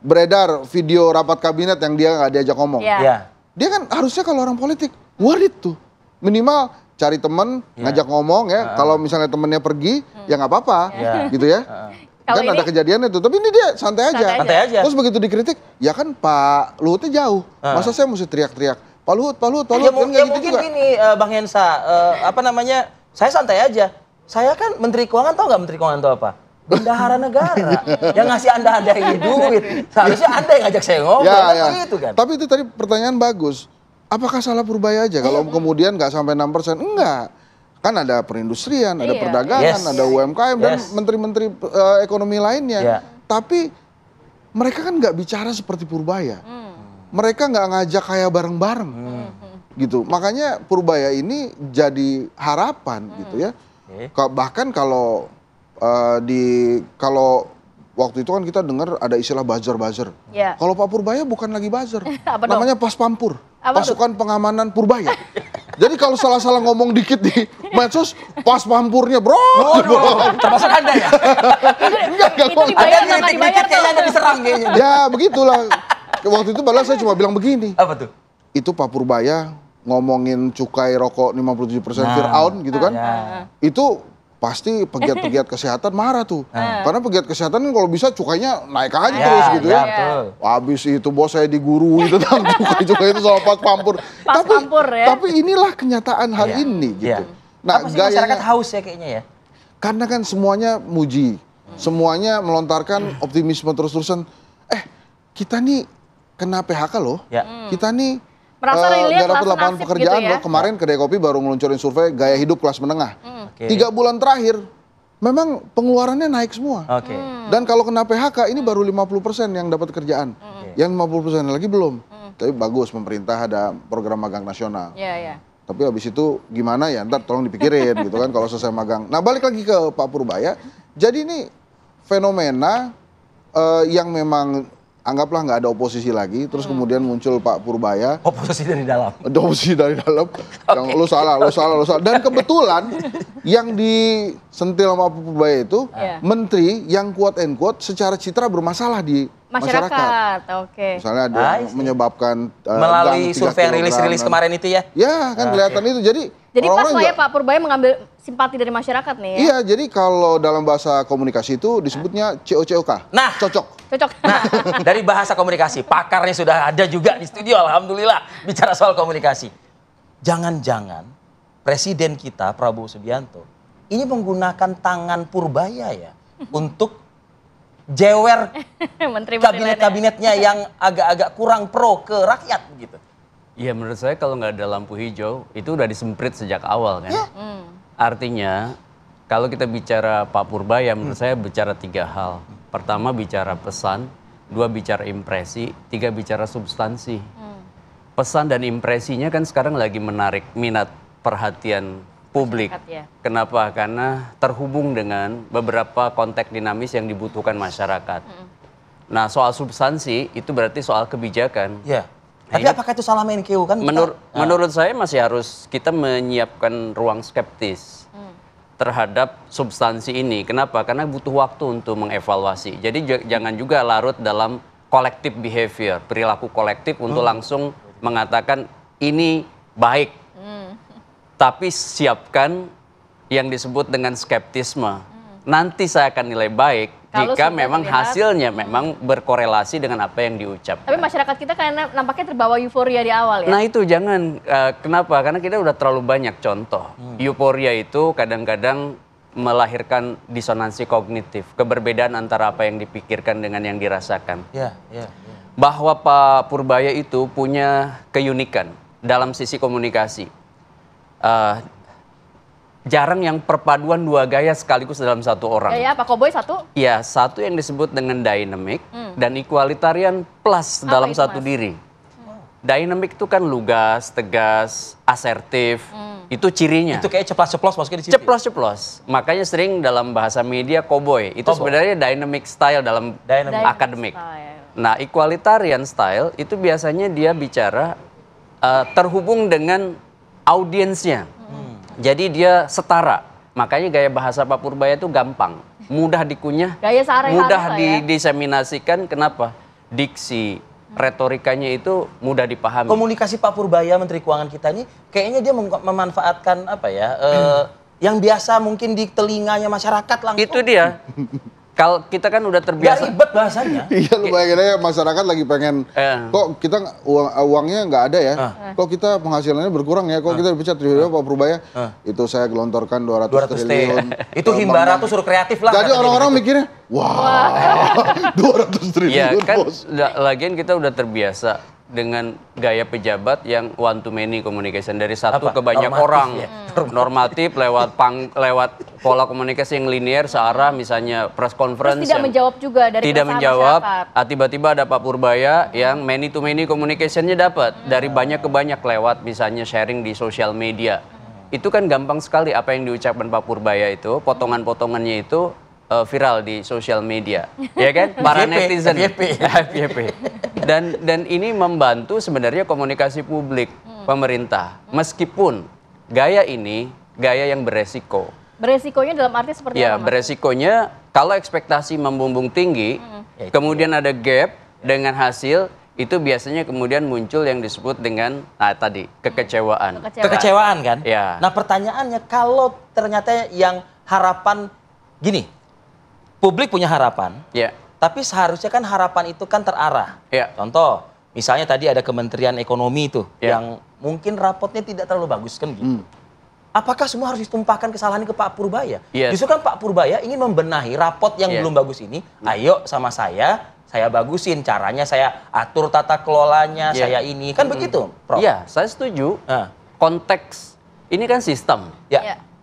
beredar video rapat kabinet yang dia nggak diajak ngomong. Iya. Dia kan harusnya kalau orang politik, warit tuh. Minimal cari temen, ngajak ngomong ya. Kalau misalnya temennya pergi, ya nggak apa-apa. Gitu ya. Kalau Kan ini- ada kejadian itu. Tapi ini dia santai aja. Santai aja. Terus begitu dikritik, ya kan Pak Luhutnya jauh. Masa saya mesti teriak-teriak, Pak Luhut, Ya, kan nggak gitu mungkin juga. gini, Bang Hensa, saya santai aja. Saya kan Menteri Keuangan, tahu nggak Menteri Keuangan itu apa? Bendahara negara yang ngasih Anda ini duit. Seharusnya Anda yang ngajak saya ngobrol, kan gitu kan. Tapi itu tadi pertanyaan bagus. Apakah salah Purbaya aja kalau kemudian nggak sampai 6%? Enggak. Kan ada perindustrian, ada Iya. perdagangan, Yes. ada UMKM, dan Yes. menteri-menteri ekonomi lainnya. Iya. Tapi mereka kan nggak bicara seperti Purbaya. Mereka nggak ngajak kayak bareng-bareng. Gitu. Makanya Purbaya ini jadi harapan gitu ya. Bahkan kalau kalau waktu itu kan kita dengar ada istilah buzzer. Iya. Kalau Pak Purbaya bukan lagi buzzer. Apa dong? Namanya Pas Pampur. Apa tuh? Pasukan Pengamanan Purbaya. Jadi kalau salah-salah ngomong dikit di medsos, Pas Pampurnya bro. Termasuk Anda ya? Enggak Itu ngomong. dibayar atau nggak dibayar Kayaknya Anda diserang kayaknya. Ya begitulah. Waktu itu malah saya cuma bilang begini. Apa tuh? Itu Pak Purbaya ngomongin cukai rokok 57% Fir'aun gitu kan. Itu pasti pegiat-pegiat kesehatan marah tuh. Karena pegiat kesehatan kan kalau bisa cukainya naik aja terus gitu ya. Betul. Habis itu bos saya digurui tentang cukai itu sama Pas Pampur. Pas Pampur ya. Tapi inilah kenyataan hari ini gitu. Nah, apa sih masyarakat haus ya kayaknya ya? Karena kan semuanya muji. Semuanya melontarkan optimisme terus-terusan. Kita nih kena PHK loh. Ya. Kita nih Merasa relief, nggak dapat langsung lapangan nasib pekerjaan gitu ya. loh. Kemarin Kedai Kopi baru ngeluncurin survei gaya hidup kelas menengah. Oke. 3 bulan terakhir memang pengeluarannya naik semua. Oke. Dan kalau kena PHK ini baru 50% yang dapat kerjaan. Yang 50% lagi belum. Tapi bagus pemerintah ada program magang nasional. Iya. Tapi habis itu gimana ya, ntar tolong dipikirin gitu kan kalau selesai magang. Nah balik lagi ke Pak Purbaya, jadi ini fenomena yang memang anggaplah nggak ada oposisi lagi, terus kemudian muncul Pak Purbaya. Oposisi dari dalam. Oposisi dari dalam, yang lo salah. Dan kebetulan yang disentil sama Pak Purbaya itu menteri yang quote and quote secara citra bermasalah di masyarakat. Oke. Misalnya ada menyebabkan melalui survei yang rilis kemarin itu ya? Ya kan kelihatan itu. Jadi pas lah ya Pak Purbaya mengambil simpati dari masyarakat nih ya? Iya, jadi kalau dalam bahasa komunikasi itu disebutnya COCOK. Nah, cocok. Nah, dari bahasa komunikasi, pakarnya sudah ada juga di studio, alhamdulillah, bicara soal komunikasi. Jangan-jangan Presiden kita, Prabowo Subianto, ini menggunakan tangan Purbaya ya, untuk jewer kabinet-kabinetnya yang agak-agak kurang pro ke rakyat begitu. Iya, menurut saya kalau nggak ada lampu hijau itu udah disemprit sejak awal kan. Artinya kalau kita bicara Pak Purbaya, menurut saya bicara 3 hal. Pertama bicara pesan, 2 bicara impresi, 3 bicara substansi. Pesan dan impresinya kan sekarang lagi menarik minat perhatian publik. Kenapa? Karena terhubung dengan beberapa konteks dinamis yang dibutuhkan masyarakat. Nah, soal substansi itu berarti soal kebijakan. Ya. Tapi apakah itu salah Menkeu kan? Menurut saya masih harus kita menyiapkan ruang skeptis terhadap substansi ini. Kenapa? Karena butuh waktu untuk mengevaluasi. Jadi jangan juga larut dalam collective behavior, perilaku kolektif untuk langsung mengatakan ini baik. Tapi siapkan yang disebut dengan skeptisme. Nanti saya akan nilai baik jika memang hasilnya memang berkorelasi dengan apa yang diucap. Tapi masyarakat kita karena nampaknya terbawa euforia di awal ya? Nah itu jangan, kenapa? Karena kita udah terlalu banyak contoh. Euforia itu kadang-kadang melahirkan disonansi kognitif. Keberbedaan antara apa yang dipikirkan dengan yang dirasakan. Bahwa Pak Purbaya itu punya keunikan dalam sisi komunikasi. Jarang yang perpaduan 2 gaya sekaligus dalam satu orang. Gaya apa? Cowboy satu? Ya, satu yang disebut dengan dynamic dan equalitarian plus dalam satu diri. Dynamic itu kan lugas, tegas, asertif. Itu cirinya. Itu kayak ceplas-ceplos maksudnya di situ. Ceplos-ceplos. Makanya sering dalam bahasa media cowboy. Itu sebenarnya dynamic style dalam akademik. Nah, equalitarian style itu biasanya dia bicara terhubung dengan audiensnya. Jadi dia setara. Makanya gaya bahasa Pak Purbaya itu gampang, mudah dikunyah, mudah didiseminasikan. Kenapa? Diksi, retorikanya itu mudah dipahami. Komunikasi Pak Purbaya, Menteri Keuangan kita ini, kayaknya dia memanfaatkan apa ya, yang biasa mungkin di telinganya masyarakat langsung. Itu dia. Kalau kita kan udah terbiasa. Gak ribet bahasanya. Iya, lu bayangin aja masyarakat lagi pengen, kok kita uangnya nggak ada ya, kok kita penghasilannya berkurang ya, kok kita dipecat. Pak Purbaya, itu saya gelontorkan 200 triliun. Itu himbara tuh suruh kreatif lah. Jadi orang-orang mikirnya, wah 200 triliun. Iya kan, lagian kita udah terbiasa dengan gaya pejabat yang one to many communication, dari satu ke banyak orang. Normatif lewat pola komunikasi yang linear searah, misalnya press conference. Terus tidak menjawab juga dari tidak menjawab. Tiba-tiba ada Pak Purbaya yang many to many communication-nya dapat dari banyak ke banyak lewat misalnya sharing di sosial media. Itu kan gampang sekali apa yang diucapkan Pak Purbaya itu, potongan-potongannya itu viral di sosial media, ya kan? Para netizen, FYP. Dan ini membantu sebenarnya komunikasi publik pemerintah. Meskipun gaya ini gaya yang beresiko. Beresikonya dalam arti seperti apa? Ya, beresikonya kalau ekspektasi membumbung tinggi, kemudian ada gap dengan hasil, itu biasanya kemudian muncul yang disebut dengan tadi kekecewaan. Kekecewaan kan? Ya. Nah pertanyaannya, kalau ternyata yang harapan gini, publik punya harapan, tapi seharusnya kan harapan itu kan terarah. Contoh, misalnya tadi ada Kementerian Ekonomi itu yang mungkin rapotnya tidak terlalu bagus kan gitu. Apakah semua harus ditumpahkan kesalahan ke Pak Purbaya? Justru kan Pak Purbaya ingin membenahi rapot yang belum bagus ini. Ayo sama saya bagusin caranya, saya atur tata kelolanya, saya ini. Kan begitu, Prof? Iya, saya setuju. Konteks ini kan sistem.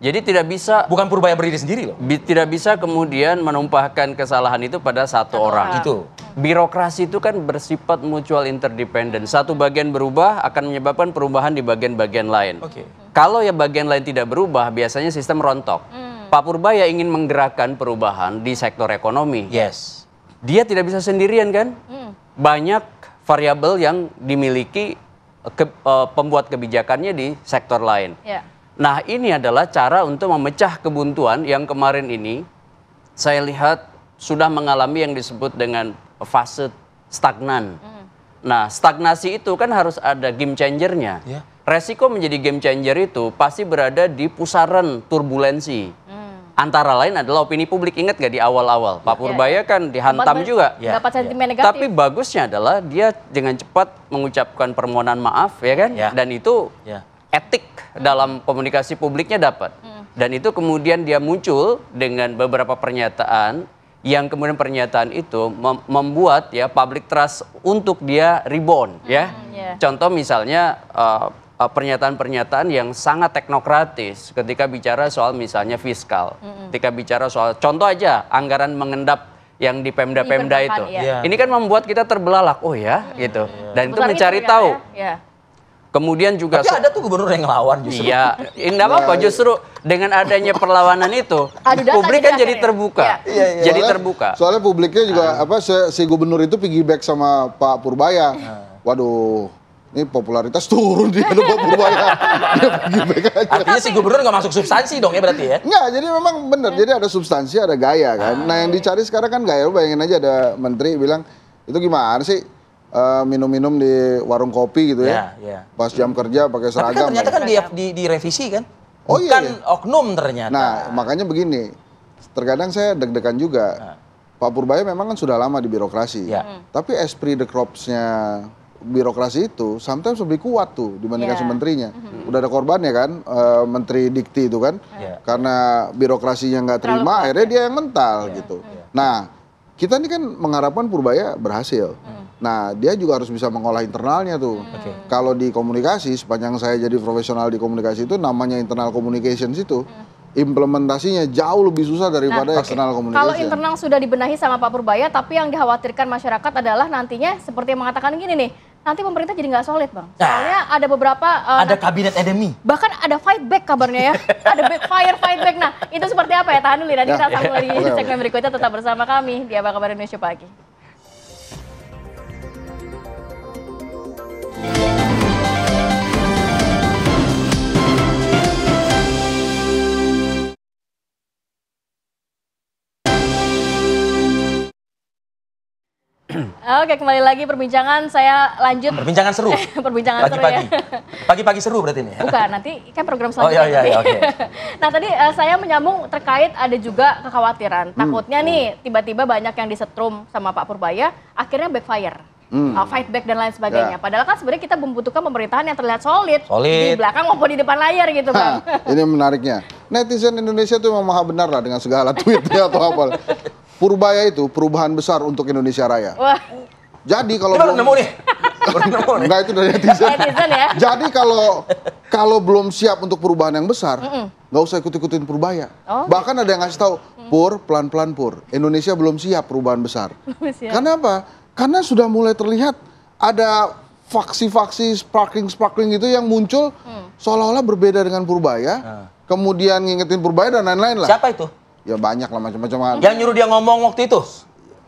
Jadi tidak bisa, Bukan Purbaya berdiri sendiri loh. tidak bisa kemudian menumpahkan kesalahan itu pada satu orang. Itu. Birokrasi itu kan bersifat mutual interdependent. Satu bagian berubah akan menyebabkan perubahan di bagian-bagian lain. Oke. Kalau ya bagian lain tidak berubah, biasanya sistem rontok. Pak Purbaya ingin menggerakkan perubahan di sektor ekonomi. Yes. Dia tidak bisa sendirian kan? Banyak variabel yang dimiliki pembuat kebijakannya di sektor lain. Ya. Nah, ini adalah cara untuk memecah kebuntuan yang kemarin ini saya lihat sudah mengalami yang disebut dengan fase stagnan. Nah, stagnasi itu kan harus ada game changernya. Ya. Resiko menjadi game changer itu pasti berada di pusaran turbulensi. Antara lain adalah opini publik. Ingat gak di awal-awal? Pak Purbaya kan dihantam juga. Dapat sentimen negatif. Tapi bagusnya adalah dia dengan cepat mengucapkan permohonan maaf, ya kan? Ya. Dan itu Ya. etik dalam komunikasi publiknya dapat. Dan itu kemudian dia muncul dengan beberapa pernyataan yang kemudian pernyataan itu membuat ya public trust untuk dia rebound ya. Contoh misalnya pernyataan-pernyataan yang sangat teknokratis ketika bicara soal misalnya fiskal. Ketika bicara soal contoh aja anggaran mengendap yang di Pemda-Pemda itu. Iya. Ini kan membuat kita terbelalak. Oh ya, gitu. Dan itu Sebesar mencari itu, tahu. Ya. Kemudian juga Tapi ada tuh gubernur yang ngelawan justru. Iya, enggak apa-apa, justru dengan adanya perlawanan itu Adu data publik jadi kan jadi akhirnya. terbuka. Iya. Jadi terbuka. Soalnya publiknya juga si gubernur itu piggyback sama Pak Purbaya. Waduh, ini popularitas turun dia Pak Purbaya. Dia piggyback aja. Artinya si gubernur nggak masuk substansi dong ya berarti ya? Enggak, jadi memang benar. Jadi ada substansi, ada gaya kan. Nah, yang dicari sekarang kan gaya. Lu bayangin aja ada menteri bilang, itu gimana sih minum-minum di warung kopi gitu ya. Iya. Pas jam kerja pakai Tapi seragam. kan ternyata kan ya. direvisi kan? Oh, iya, Bukan iya. oknum ternyata. Nah, makanya begini. Terkadang saya deg-degan juga. Pak Purbaya memang kan sudah lama di birokrasi. Ya. Tapi esprit de corps-nya birokrasi itu sometimes lebih kuat tuh dibandingkan Yeah. sementerinya. Udah ada korbannya kan, Menteri Dikti itu kan. Yeah. Karena birokrasinya nggak Terlalu terima, kuat, akhirnya dia yang mental gitu. Nah, kita ini kan mengharapkan Purbaya berhasil. Nah, dia juga harus bisa mengolah internalnya tuh. Kalau di komunikasi, sepanjang saya jadi profesional di komunikasi itu namanya internal communications itu, implementasinya jauh lebih susah daripada external Kalau communication. internal sudah dibenahi sama Pak Purbaya, tapi yang dikhawatirkan masyarakat adalah nantinya seperti yang mengatakan gini nih, nanti pemerintah jadi nggak solid bang. Soalnya ada beberapa Ada kabinet endemi. bahkan ada fight back kabarnya ya, ada backfire fight back. Nah itu seperti apa ya? Tahan dulu, nanti kita sambung lagi di segmen berikutnya. Tetap bersama kami di Apa Kabar Indonesia Pagi. Oke, kembali lagi perbincangan. Saya lanjut. Perbincangan seru. Perbincangan seru ya. Pagi-pagi seru berarti ini ya? Bukan, nanti kan program Oh selanjutnya. iya, oke. Nah tadi saya menyambung terkait ada juga kekhawatiran. Takutnya nih tiba-tiba banyak yang disetrum sama Pak Purbaya, akhirnya backfire. Fight back dan lain sebagainya. Padahal kan sebenarnya kita membutuhkan pemerintahan yang terlihat solid. Di belakang maupun di depan layar gitu Bang. Ini menariknya. Netizen Indonesia tuh memang maha benar lah dengan segala tweetnya atau apa. Purbaya itu perubahan besar untuk Indonesia Raya. Wah. Jadi kalau baru nemu nih. Enggak, itu dari netizen. Netizen ya. Jadi kalau belum siap untuk perubahan yang besar, nggak usah ikut-ikutin Purbaya. Bahkan ada yang ngasih tahu, Pur, pelan-pelan Pur. Indonesia belum siap perubahan besar. Karena apa? Karena sudah mulai terlihat ada faksi-faksi sparkling gitu yang muncul seolah-olah berbeda dengan Purbaya. Kemudian ngingetin Purbaya dan lain-lain lah. Siapa itu? Ya banyak lah macam-macam. Yang nyuruh dia ngomong waktu itu?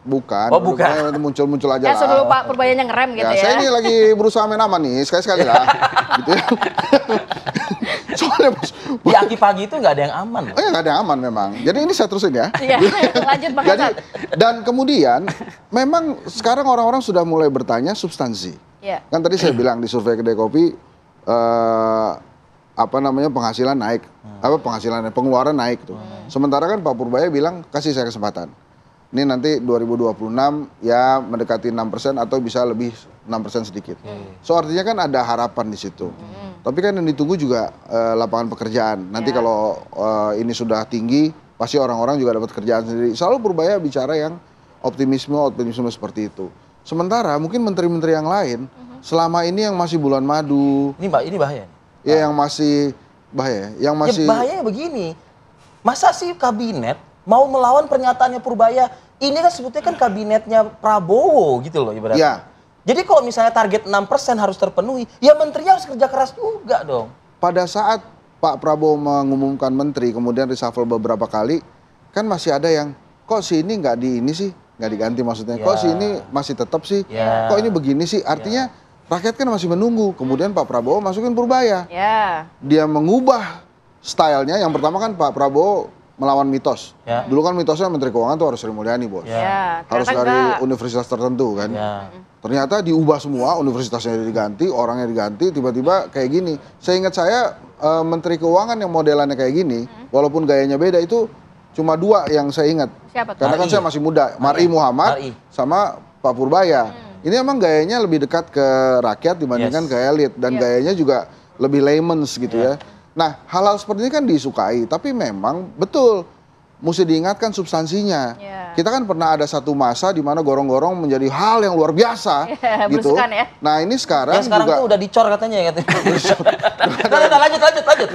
Bukan. Oh, bukan. Muncul-muncul aja Ya lah. suruh Pak Purbayanya ngerem gitu ya. Saya ini lagi berusaha main aman nih, sekali-sekali lah. Gitu ya. Soalnya Di Aki Pagi itu nggak ada yang aman. Oh ya, nggak ada yang aman memang. Jadi ini saya terusin ya. Iya, lanjut Bang Jadi, Hasan. dan kemudian memang sekarang orang-orang sudah mulai bertanya substansi. Iya. Kan tadi saya bilang di survei Kedai Kopi, penghasilan naik, pengeluaran naik tuh. Sementara kan Pak Purbaya bilang kasih saya kesempatan. Ini nanti 2026 ya mendekati 6% atau bisa lebih 6% sedikit. So artinya kan ada harapan di situ. Tapi kan yang ditunggu juga lapangan pekerjaan. Nanti kalau ini sudah tinggi, pasti orang-orang juga dapat kerjaan sendiri. Selalu Purbaya bicara yang optimisme seperti itu. Sementara mungkin menteri-menteri yang lain selama ini yang masih bulan madu. Ini bahaya. Ya yang masih Bahaya. Yang masih Ya bahayanya begini. Masa sih kabinet mau melawan pernyataannya Purbaya? Ini kan sebetulnya kan kabinetnya Prabowo gitu loh ibaratnya. Ya. Jadi kalau misalnya target 6% harus terpenuhi, ya menterinya harus kerja keras juga dong. pada saat Pak Prabowo mengumumkan menteri, kemudian reshuffle beberapa kali, kan masih ada yang, kok si ini nggak di ini sih, nggak diganti maksudnya, kok si ini masih tetap sih, kok ini begini sih, artinya rakyat kan masih menunggu. Kemudian Pak Prabowo masukin Purbaya, dia mengubah stylenya. Yang pertama kan Pak Prabowo melawan mitos. Dulu kan mitosnya Menteri Keuangan tuh harus Sri Mulyani, bos. Harus dari universitas tertentu kan. Ternyata diubah semua, universitasnya diganti, orangnya diganti, tiba-tiba kayak gini. Seingat saya Menteri Keuangan yang modelannya kayak gini, walaupun gayanya beda, itu cuma 2 yang saya ingat. Siapa tuh? Karena kan saya masih muda, Mari Muhammad sama Pak Purbaya. Ini emang gayanya lebih dekat ke rakyat dibandingkan ke elit, dan gayanya juga lebih layman's gitu ya. Nah, hal-hal seperti ini kan disukai, tapi memang betul mesti diingatkan substansinya. Kita kan pernah ada satu masa di mana gorong-gorong menjadi hal yang luar biasa gitu. Nah, ini sekarang juga tuh udah dicor katanya ya. Lanjut.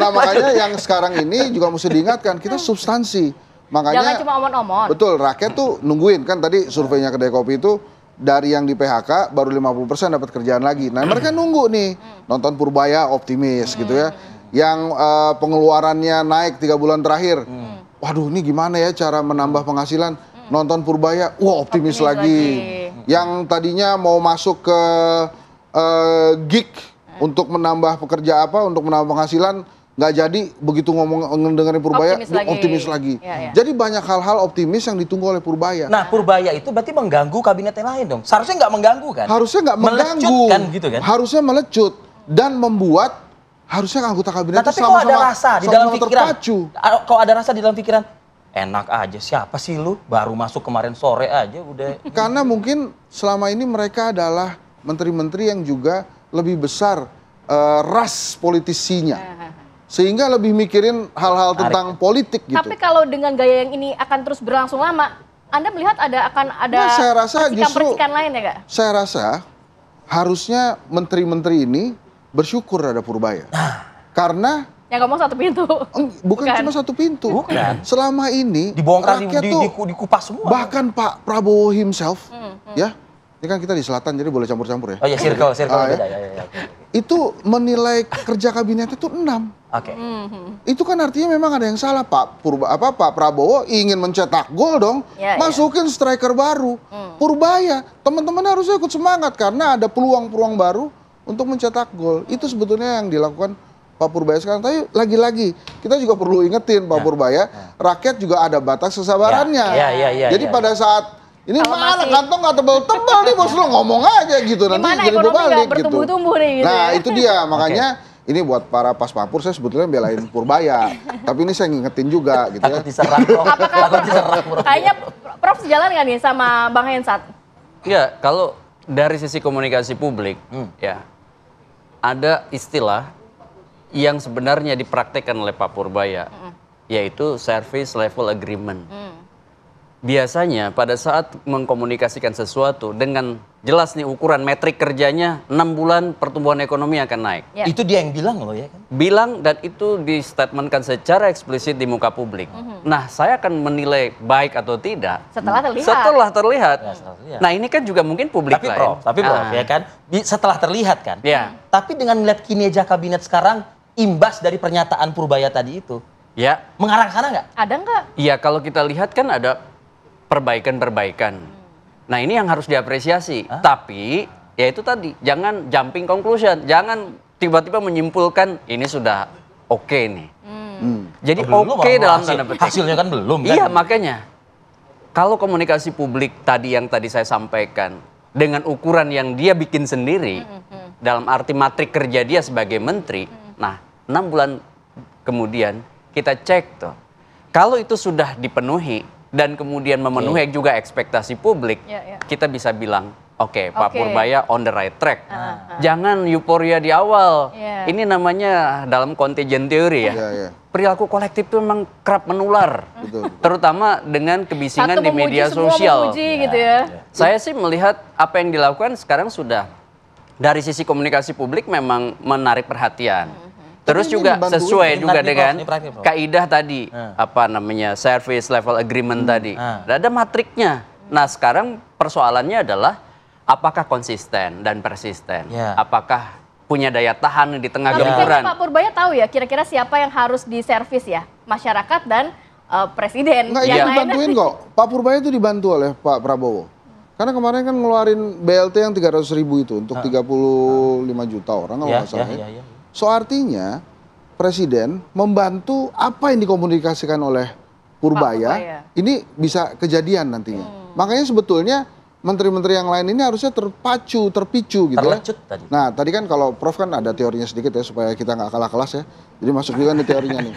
Nah, makanya yang sekarang ini juga mesti diingatkan, kita substansi. Makanya jangan cuma omong-omong. Betul, rakyat tuh nungguin kan tadi surveinya Kedai Kopi itu dari yang di PHK baru 50% dapat kerjaan lagi. Nah, mereka nunggu nih nonton Purbaya optimis gitu ya. Yang pengeluarannya naik 3 bulan terakhir. Waduh, ini gimana ya cara menambah penghasilan? Nonton Purbaya, wah optimis lagi. Yang tadinya mau masuk ke gig untuk menambah pekerja untuk menambah penghasilan, nggak jadi, begitu dengerin Purbaya, optimis lagi. Jadi banyak hal-hal optimis yang ditunggu oleh Purbaya. Nah, Purbaya itu berarti mengganggu kabinet yang lain dong. Seharusnya nggak mengganggu kan? Harusnya nggak mengganggu. Melecut kan gitu kan? Harusnya melecut dan membuat harusnya anggota kabinet tapi kok ada rasa di dalam pikiran? Kok ada rasa di dalam pikiran? Enak aja, siapa sih lu? Baru masuk kemarin sore aja udah. Karena mungkin selama ini mereka adalah menteri-menteri yang juga lebih besar ras politisinya. Sehingga lebih mikirin hal-hal tentang politik gitu. Tapi kalau dengan gaya yang ini akan terus berlangsung lama, Anda melihat akan ada percikan-percikan lain ya, Kak? Saya rasa harusnya menteri-menteri ini bersyukur ada Purbaya. Karena yang ngomong satu pintu. Bukan cuma satu pintu. Selama ini dibongkar, rakyat dikupas semua. Bahkan Pak Prabowo himself, ya, ini kan kita di selatan jadi boleh campur-campur ya. Oh ya, circle beda. Itu menilai kerja kabinet itu 6. Itu kan artinya memang ada yang salah. Pak Prabowo ingin mencetak gol dong, masukin striker baru. Purbaya, teman-teman harusnya ikut semangat karena ada peluang-peluang baru untuk mencetak gol. Itu sebetulnya yang dilakukan Pak Purbaya sekarang. Tapi lagi-lagi kita juga perlu ingetin Pak Purbaya, rakyat juga ada batas kesabarannya. Jadi pada saat ini mana kantong nggak tebel-tebel nih bos, lo ngomong aja gitu, nanti jadi berbalik gitu. Nah itu dia, makanya ini buat para pas papur, saya sebetulnya belain Purbaya. Tapi ini saya ngingetin juga gitu ya. Kayaknya Prof sejalan nggak nih sama Bang Hensat? Ya, kalau dari sisi komunikasi publik, ya ada istilah yang sebenarnya dipraktekkan oleh Pak Purbaya, yaitu service level agreement. Biasanya pada saat mengkomunikasikan sesuatu dengan jelas nih ukuran metrik kerjanya 6 bulan pertumbuhan ekonomi akan naik. Itu dia yang bilang loh ya kan? Bilang, dan itu di statementkan secara eksplisit di muka publik. Nah, saya akan menilai baik atau tidak setelah terlihat. Nah, ini kan juga mungkin publik lain. Tapi Prof, ya kan, setelah terlihat kan. Tapi dengan melihat kinerja kabinet sekarang, imbas dari pernyataan Purbaya tadi itu, mengarah ke sana nggak? Ada nggak? Iya, kalau kita lihat kan ada perbaikan-perbaikan. Nah, ini yang harus diapresiasi. Tapi ya itu tadi, jangan jumping conclusion, jangan tiba-tiba menyimpulkan ini sudah oke nih. Jadi oke dalam tanda petik. Hasilnya kan belum kan? Iya, makanya kalau komunikasi publik tadi yang tadi saya sampaikan dengan ukuran yang dia bikin sendiri, dalam arti matrik kerja dia sebagai menteri, nah 6 bulan kemudian kita cek tuh, kalau itu sudah dipenuhi dan kemudian memenuhi juga ekspektasi publik, kita bisa bilang, oke, Pak Purbaya on the right track. Jangan euforia di awal. Ini namanya dalam contagion theory ya. Perilaku kolektif itu memang kerap menular. Terutama dengan kebisingan di media sosial. Gitu ya. Saya sih melihat apa yang dilakukan sekarang sudah dari sisi komunikasi publik memang menarik perhatian. Terus Tapi ini juga dibantu sesuai ini. juga Ini dengan praktik, Prof. kaidah tadi, apa namanya, service level agreement tadi. Ada matriknya. Nah, sekarang persoalannya adalah apakah konsisten dan persisten? Apakah punya daya tahan di tengah Tapi gempuran? kayaknya Pak Purbaya tahu ya kira-kira siapa yang harus diservis ya? Masyarakat dan presiden. Enggak, itu Yang lainnya- dibantuin kok. Pak Purbaya itu dibantu oleh Pak Prabowo. Karena kemarin kan ngeluarin BLT yang 300.000 itu untuk 35 juta orang kalau nggak salah. So artinya Presiden membantu apa yang dikomunikasikan oleh Purbaya, ini bisa kejadian nantinya. Makanya sebetulnya menteri-menteri yang lain ini harusnya terpicu gitu Terlecut ya. tadi. Nah tadi kan kalau Prof kan ada teorinya sedikit ya supaya kita nggak kalah kelas ya. Jadi masuk juga nih teorinya nih.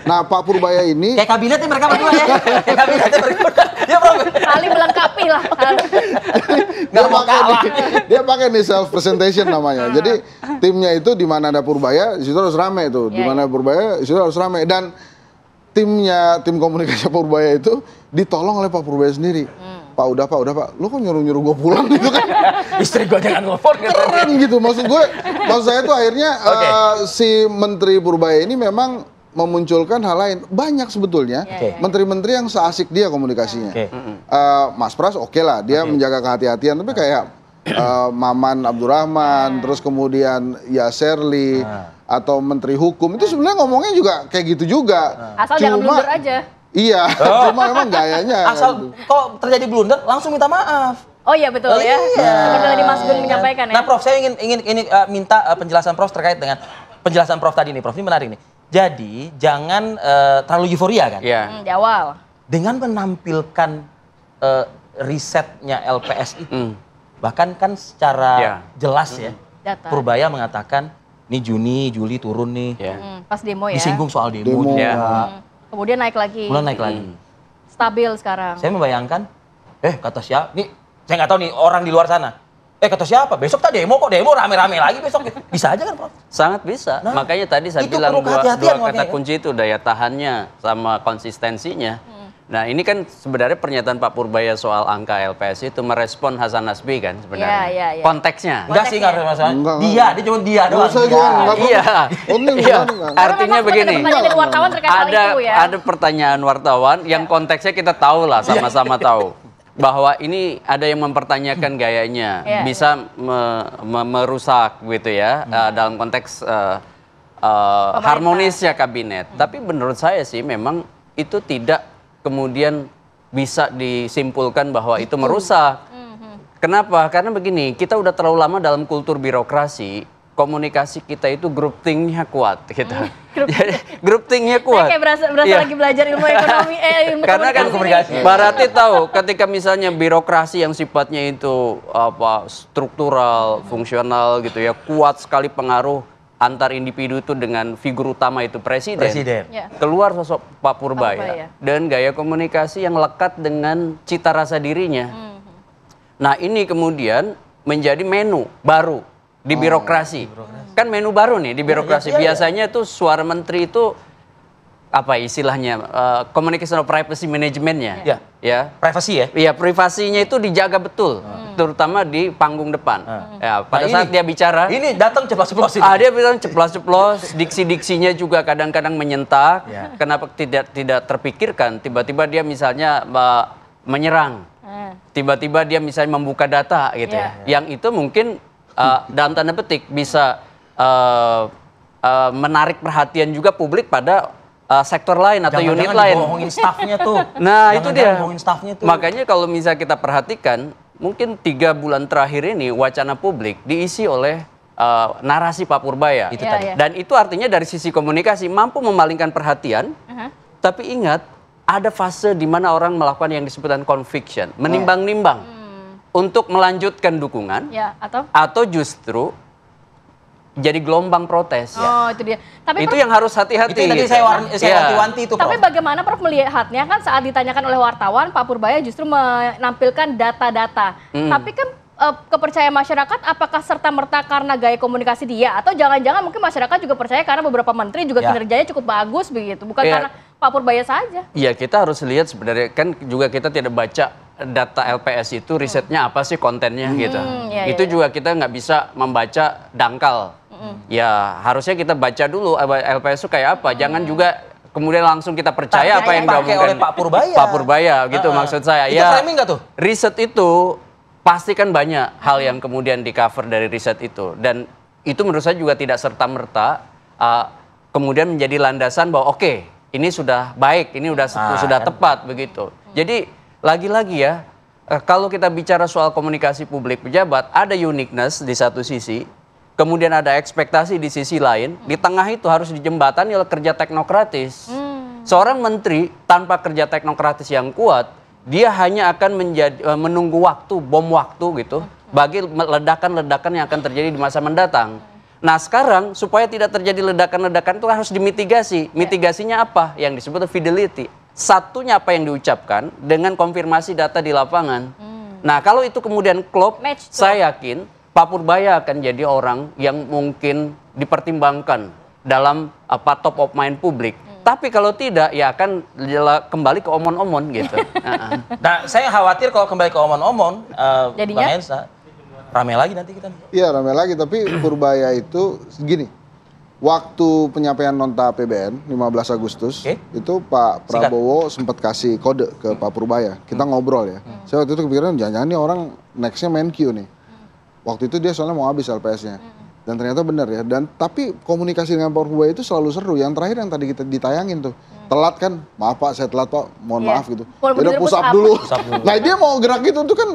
Nah Pak Purbaya ini Kayak kabinetnya mereka berdua ya. Kayak kabinetnya berdua. Ya Prof. saling melengkapi lah. dia pakai nih self presentation namanya. Jadi timnya itu di mana ada Purbaya, di situ harus rame itu. Di mana Purbaya, di situ harus rame. Dan tim komunikasi Purbaya itu ditolong oleh Pak Purbaya sendiri. Pak udah Pak, lu kok nyuruh gue pulang gitu kan? Istri gue jangan nelfon. Keren gitu, maksud saya tuh akhirnya si Menteri Purbaya ini memang memunculkan hal lain. Banyak sebetulnya menteri-menteri yang seasik dia komunikasinya. Mas Pras oke lah, dia menjaga kehati-hatian, tapi kayak Maman Abdurrahman, terus kemudian Yaserli, atau Menteri Hukum, itu sebenarnya ngomongnya juga kayak gitu juga. Asal jangan blunder aja. Iya, cuma memang gayanya. Asal kalau terjadi blunder langsung minta maaf. Oh iya betul ya. Seperti tadi Mas Gun menyampaikan ya. Nah Prof, saya ingin minta penjelasan Prof terkait dengan penjelasan Prof tadi nih. Prof, ini menarik nih. Jadi jangan terlalu euforia kan? Di awal. Dengan menampilkan risetnya LPS itu, bahkan kan secara jelas ya, Data. Purbaya mengatakan, nih Juni, Juli turun nih. Pas demo ya. Disinggung soal demo. Kemudian naik lagi. Mulai naik lagi. Stabil sekarang. Saya membayangkan, kata siapa? Nih, saya nggak tahu nih orang di luar sana. Kata siapa? Besok tak demo kok, demo rame-rame lagi besok. Bisa aja kan, Prof? Sangat bisa. Nah, makanya tadi saya itu bilang perlu dua kehati-hatian kata makanya, kunci itu, daya tahannya sama konsistensinya. Nah ini kan sebenarnya pernyataan Pak Purbaya soal angka LPS itu merespon Hasan Nasbi kan sebenarnya. Konteksnya. Enggak sih, nggak ada masalah. Dia cuma dia doang. Iya. Artinya begini. Ya. Ada pertanyaan wartawan yang konteksnya kita tahu lah, sama-sama tahu. Bahwa ini ada yang mempertanyakan gayanya, bisa merusak gitu ya, dalam konteks harmonisnya kabinet. Tapi menurut saya sih memang itu tidak kemudian bisa disimpulkan bahwa itu merusak. Kenapa? Karena begini, kita udah terlalu lama dalam kultur birokrasi, komunikasi kita itu groupthing-nya kuat gitu. Groupthing-nya kuat. Kayak berasa lagi belajar ilmu ekonomi, ilmu karena kan komunikasi. Mbak Rati tahu ketika misalnya birokrasi yang sifatnya itu struktural, fungsional gitu ya, kuat sekali pengaruh antar individu itu dengan figur utama itu presiden. Keluar sosok Pak Purbaya dan gaya komunikasi yang lekat dengan cita rasa dirinya. Nah ini kemudian menjadi menu baru di birokrasi. Kan menu baru nih di birokrasi. Biasanya tuh suara menteri itu apa istilahnya communication of privacy managementnya. Ya. Privasi ya? Iya, privasinya itu dijaga betul, terutama di panggung depan. Ya, pada saat dia bicara, ini datang ceplos-ceplos ini. Dia bilang ceplos-ceplos, diksi-diksinya juga kadang-kadang menyentak. Kenapa tidak terpikirkan? Tiba-tiba dia misalnya menyerang, tiba-tiba dia misalnya membuka data gitu ya. Yang itu mungkin dalam tanda petik bisa menarik perhatian juga publik pada sektor lain atau unit lain. Bohongin staffnya tuh. Nah itu dia. Tuh. Makanya kalau misalnya kita perhatikan, mungkin 3 bulan terakhir ini wacana publik diisi oleh narasi Pak Purbaya. Itu tadi. Dan itu artinya dari sisi komunikasi mampu memalingkan perhatian. Tapi ingat, ada fase di mana orang melakukan yang disebutkan conviction, menimbang-nimbang untuk melanjutkan dukungan, atau justru jadi gelombang protes. Itu dia. Tapi itu yang harus hati-hati. Itu tadi saya wanti-wanti itu, Prof. Tapi bagaimana Prof melihatnya kan saat ditanyakan oleh wartawan, Pak Purbaya justru menampilkan data-data. Tapi kan kepercayaan masyarakat apakah serta-merta karena gaya komunikasi dia atau jangan-jangan mungkin masyarakat juga percaya karena beberapa menteri juga kinerjanya cukup bagus begitu, bukan karena Pak Purbaya saja. Iya, kita harus lihat sebenarnya kan juga kita tidak baca data LPS itu risetnya apa sih kontennya gitu. Itu juga kita nggak bisa membaca dangkal Ya harusnya kita baca dulu LPS itu kayak apa. Jangan juga kemudian langsung kita percaya apa yang dipakai oleh Pak Purbaya. Pak Purbaya gitu maksud saya. Itu framing nggak tuh? Riset itu pasti kan banyak hal yang kemudian di cover dari riset itu. Dan itu menurut saya juga tidak serta-merta kemudian menjadi landasan bahwa oke, ini sudah baik, ini sudah tepat begitu. Jadi lagi-lagi ya, kalau kita bicara soal komunikasi publik pejabat, ada uniqueness di satu sisi, kemudian ada ekspektasi di sisi lain, di tengah itu harus dijembatani oleh kerja teknokratis. Seorang menteri tanpa kerja teknokratis yang kuat, dia hanya akan menunggu waktu, bom waktu gitu, bagi ledakan-ledakan yang akan terjadi di masa mendatang. Nah sekarang supaya tidak terjadi ledakan-ledakan itu harus dimitigasi. Mitigasinya apa? Yang disebut fidelity. Satunya apa yang diucapkan dengan konfirmasi data di lapangan. Nah kalau itu kemudian klop, saya yakin Pak Purbaya akan jadi orang yang mungkin dipertimbangkan dalam top of mind publik. Tapi kalau tidak ya akan kembali ke omon-omon gitu. Nah saya khawatir kalau kembali ke omon-omon, jadinya? Bang Hensa, rame lagi nanti kita. Iya rame lagi, tapi Purbaya itu gini, waktu penyampaian nota APBN 15 Agustus, itu Pak Prabowo sempat kasih kode ke Pak Purbaya, kita ngobrol ya. Saya waktu itu kepikiran jangan-jangan nih orang nextnya main Q nih. Waktu itu dia soalnya mau habis LPS-nya. Dan ternyata benar ya. Tapi komunikasi dengan Pak Purbaya itu selalu seru. Yang terakhir yang tadi kita ditayangin tuh, telat kan, maaf Pak saya telat Pak, mohon maaf gitu. Udah push up dulu. Nah dia mau gerak gitu tuh kan,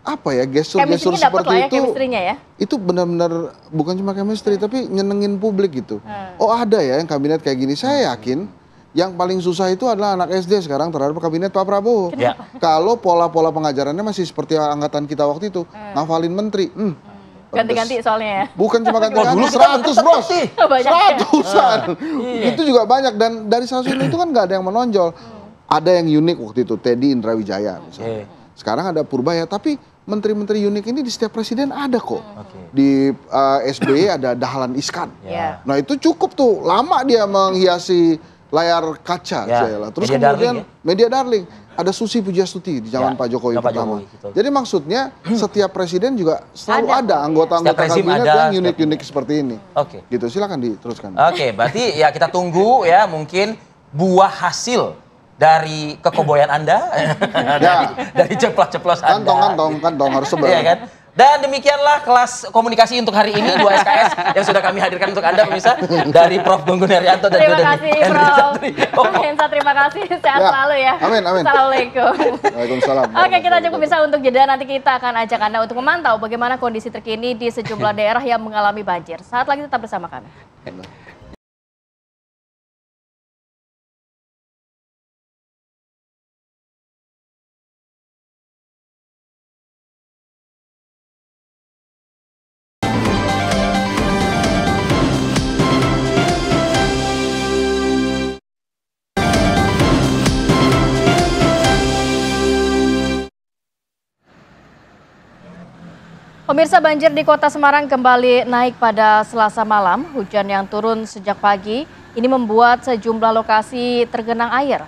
apa ya, gestur-gestur seperti itu, ya? itu benar-benar bukan cuma chemistry tapi nyenengin publik gitu. Oh ada ya yang kabinet kayak gini. Saya yakin yang paling susah itu adalah anak SD sekarang terhadap kabinet Pak Prabowo. Kalau pola-pola pengajarannya masih seperti angkatan kita waktu itu, ngafalin menteri. Ganti-ganti soalnya ya? Bukan cuma ganti-ganti, 100 bros, 100-an. Itu juga banyak dan dari 100 itu kan nggak ada yang menonjol. Ada yang unik waktu itu, Teddy Indrawijaya misalnya. Sekarang ada Purbaya, tapi menteri-menteri unik ini di setiap presiden ada kok. Di SBY ada Dahlan Iskan. Nah itu cukup tuh, lama dia menghiasi layar kaca. Terus kemudian media darling. Ada Susi Pujiastuti di zaman Pak Jokowi pertama. Jadi maksudnya setiap presiden juga selalu ada anggota-anggota kabinet yang unik-unik seperti ini. Gitu, silakan diteruskan. Berarti ya kita tunggu ya mungkin buah hasil dari kekoboyan Anda, dari ceplos-ceplos Anda. Kantong harus sebar. Iya kan? Dan demikianlah kelas komunikasi untuk hari ini 2 SKS yang sudah kami hadirkan untuk Anda pemirsa dari Prof. Gunggun Herianto dan terima kasih Prof. Hensa, terima kasih, sehat selalu ya. Amin. Assalamualaikum. Waalaikumsalam. Oke, kita cukup bisa untuk jeda, nanti kita akan ajak Anda untuk memantau bagaimana kondisi terkini di sejumlah daerah yang mengalami banjir. Saat lagi tetap bersama kami. Pemirsa, banjir di Kota Semarang kembali naik pada Selasa malam. Hujan yang turun sejak pagi ini membuat sejumlah lokasi tergenang air.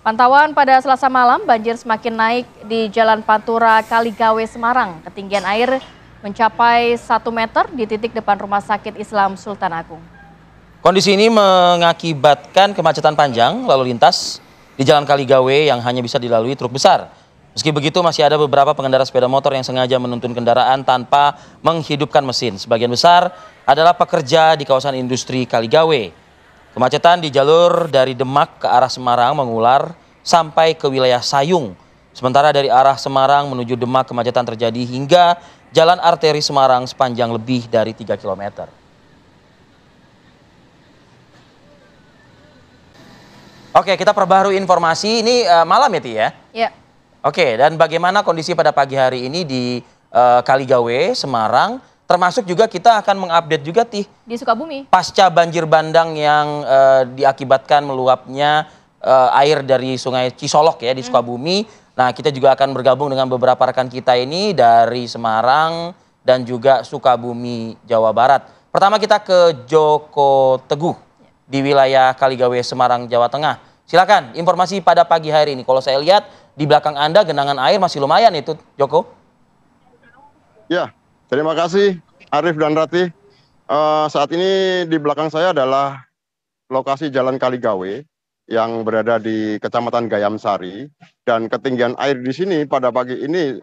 Pantauan pada Selasa malam, banjir semakin naik di Jalan Pantura Kaligawe Semarang. Ketinggian air mencapai 1 meter di titik depan Rumah Sakit Islam Sultan Agung. Kondisi ini mengakibatkan kemacetan panjang lalu lintas di Jalan Kaligawe yang hanya bisa dilalui truk besar. Meski begitu masih ada beberapa pengendara sepeda motor yang sengaja menuntun kendaraan tanpa menghidupkan mesin. Sebagian besar adalah pekerja di kawasan industri Kaligawe. Kemacetan di jalur dari Demak ke arah Semarang mengular sampai ke wilayah Sayung. Sementara dari arah Semarang menuju Demak kemacetan terjadi hingga jalan arteri Semarang sepanjang lebih dari 3 km. Oke, kita perbarui informasi. Ini malam ya, Ti ya? Iya. Oke, dan bagaimana kondisi pada pagi hari ini di Kaligawe, Semarang, termasuk juga kita akan mengupdate juga Tih di Sukabumi. Pasca banjir bandang yang diakibatkan meluapnya air dari Sungai Cisolok ya di Sukabumi. Nah, kita juga akan bergabung dengan beberapa rekan kita ini dari Semarang dan juga Sukabumi, Jawa Barat. Pertama kita ke Joko Teguh di wilayah Kaligawe, Semarang, Jawa Tengah. Silakan informasi pada pagi hari ini. Kalau saya lihat di belakang Anda genangan air masih lumayan itu, Joko. Ya, Terima kasih Arif dan Ratih. Saat ini di belakang saya adalah lokasi Jalan Kaligawe yang berada di Kecamatan Gayamsari, dan ketinggian air di sini pada pagi ini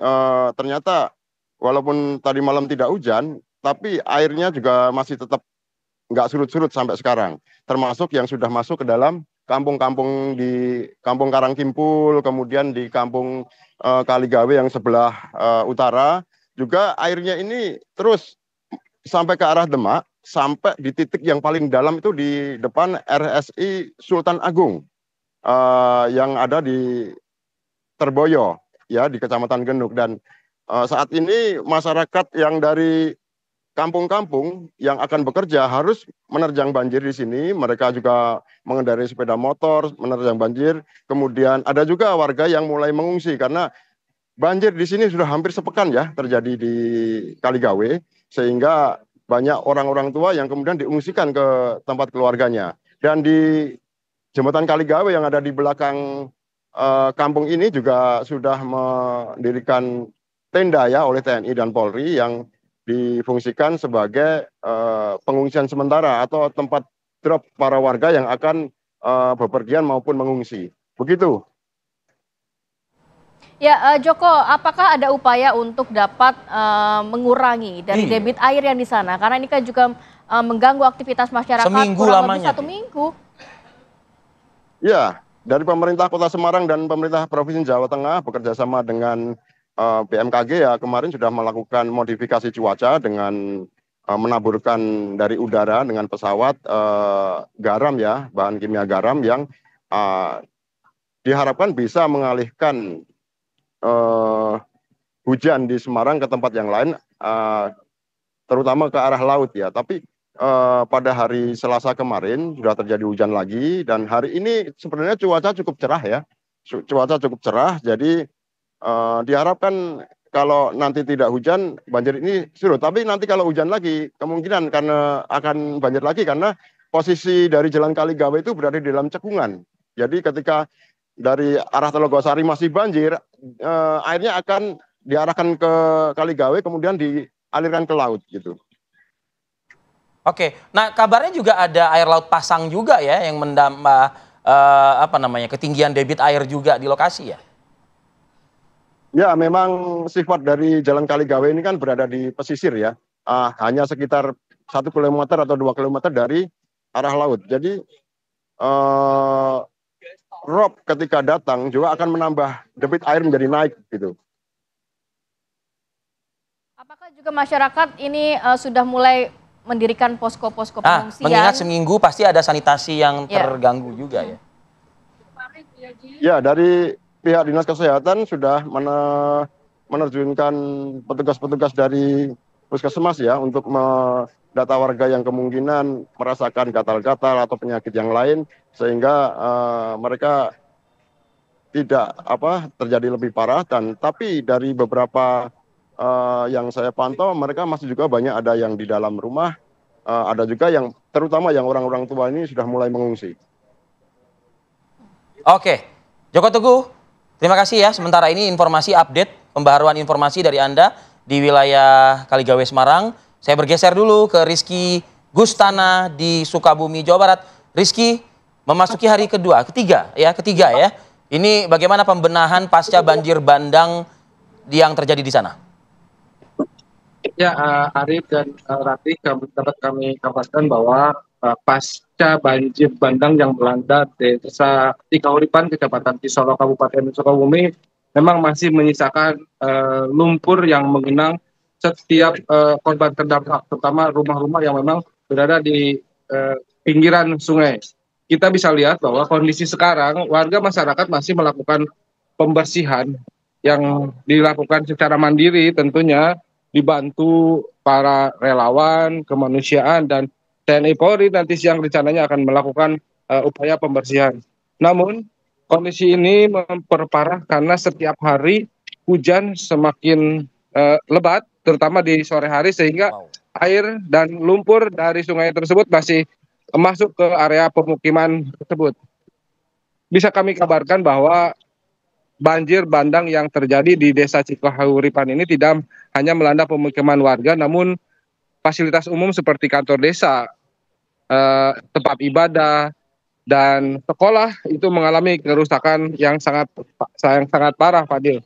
ternyata walaupun tadi malam tidak hujan, tapi airnya juga masih tetap nggak surut-surut sampai sekarang. Termasuk yang sudah masuk ke dalam kampung-kampung di Kampung Karangkimpul, kemudian di Kampung Kaligawe yang sebelah utara, juga airnya ini terus sampai ke arah Demak, sampai di titik yang paling dalam itu di depan RSI Sultan Agung yang ada di Terboyo, ya, di Kecamatan Genuk. Dan saat ini masyarakat yang dari kampung-kampung yang akan bekerja harus menerjang banjir di sini. Mereka juga mengendarai sepeda motor, menerjang banjir. Kemudian ada juga warga yang mulai mengungsi karena banjir di sini sudah hampir sepekan ya terjadi di Kaligawe, sehingga banyak orang-orang tua yang kemudian diungsikan ke tempat keluarganya. Dan di jembatan Kaligawe yang ada di belakang kampung ini juga sudah mendirikan tenda ya oleh TNI dan Polri yang difungsikan sebagai pengungsian sementara atau tempat drop para warga yang akan bepergian maupun mengungsi. Begitu. Ya, Joko, apakah ada upaya untuk dapat mengurangi dari debit air yang di sana? Karena ini kan juga mengganggu aktivitas masyarakat seminggu kurang lamanya. lebih 1 minggu. Ya, dari pemerintah Kota Semarang dan pemerintah Provinsi Jawa Tengah bekerjasama dengan BMKG ya kemarin sudah melakukan modifikasi cuaca dengan menaburkan dari udara dengan pesawat garam ya, bahan kimia garam yang diharapkan bisa mengalihkan hujan di Semarang ke tempat yang lain, terutama ke arah laut ya. Tapi pada hari Selasa kemarin sudah terjadi hujan lagi, dan hari ini sebenarnya cuaca cukup cerah ya, cuaca cukup cerah. Jadi diharapkan kalau nanti tidak hujan, banjir ini surut. Tapi nanti kalau hujan lagi, kemungkinan karena akan banjir lagi karena posisi dari Jalan Kaligawe itu berada di dalam cekungan. Jadi ketika dari arah Telogosari masih banjir, airnya akan diarahkan ke Kaligawe kemudian dialirkan ke laut gitu. Oke, nah kabarnya juga ada air laut pasang juga ya yang mendambah ketinggian debit air juga di lokasi ya? Ya, memang sifat dari Jalan Kaligawe ini kan berada di pesisir ya, hanya sekitar 1 kilometer atau 2 kilometer dari arah laut. Jadi rob ketika datang juga akan menambah debit air menjadi naik gitu. Apakah juga masyarakat ini sudah mulai mendirikan posko-posko pengungsian? Mengingat seminggu pasti ada sanitasi yang terganggu juga ya. Ya, dari pihak Dinas Kesehatan sudah menerjunkan petugas-petugas dari puskesmas ya untuk mendata warga yang kemungkinan merasakan gatal-gatal atau penyakit yang lain, sehingga mereka tidak terjadi lebih parah. Tapi dari beberapa yang saya pantau, mereka masih juga banyak ada yang di dalam rumah, ada juga yang terutama yang orang-orang tua ini sudah mulai mengungsi. Oke, Joko Teguh, terima kasih ya. Sementara ini informasi update, pembaharuan informasi dari Anda di wilayah Kaligawe Semarang. Saya bergeser dulu ke Rizky Gustana di Sukabumi, Jawa Barat. Rizky, memasuki hari ketiga ya. Ini bagaimana pembenahan pasca banjir bandang yang terjadi di sana? Ya, Arif dan Ratih, dapat kami kabarkan bahwa pasca banjir bandang yang melanda desa Tikauripan, Kecamatan Kisoro, Kabupaten Sukabumi, memang masih menyisakan lumpur yang mengenang setiap korban terdampak, terutama rumah-rumah yang memang berada di pinggiran sungai. Kita bisa lihat bahwa kondisi sekarang warga masyarakat masih melakukan pembersihan yang dilakukan secara mandiri, tentunya dibantu para relawan kemanusiaan dan TNI Polri. Nanti siang rencananya akan melakukan upaya pembersihan. Namun kondisi ini memperparah karena setiap hari hujan semakin lebat, terutama di sore hari, sehingga air dan lumpur dari sungai tersebut masih masuk ke area pemukiman tersebut. Bisa kami kabarkan bahwa banjir bandang yang terjadi di Desa Cikahuripan ini tidak hanya melanda pemukiman warga, namun fasilitas umum seperti kantor desa, tempat ibadah, dan sekolah itu mengalami kerusakan yang sangat parah, Fadil.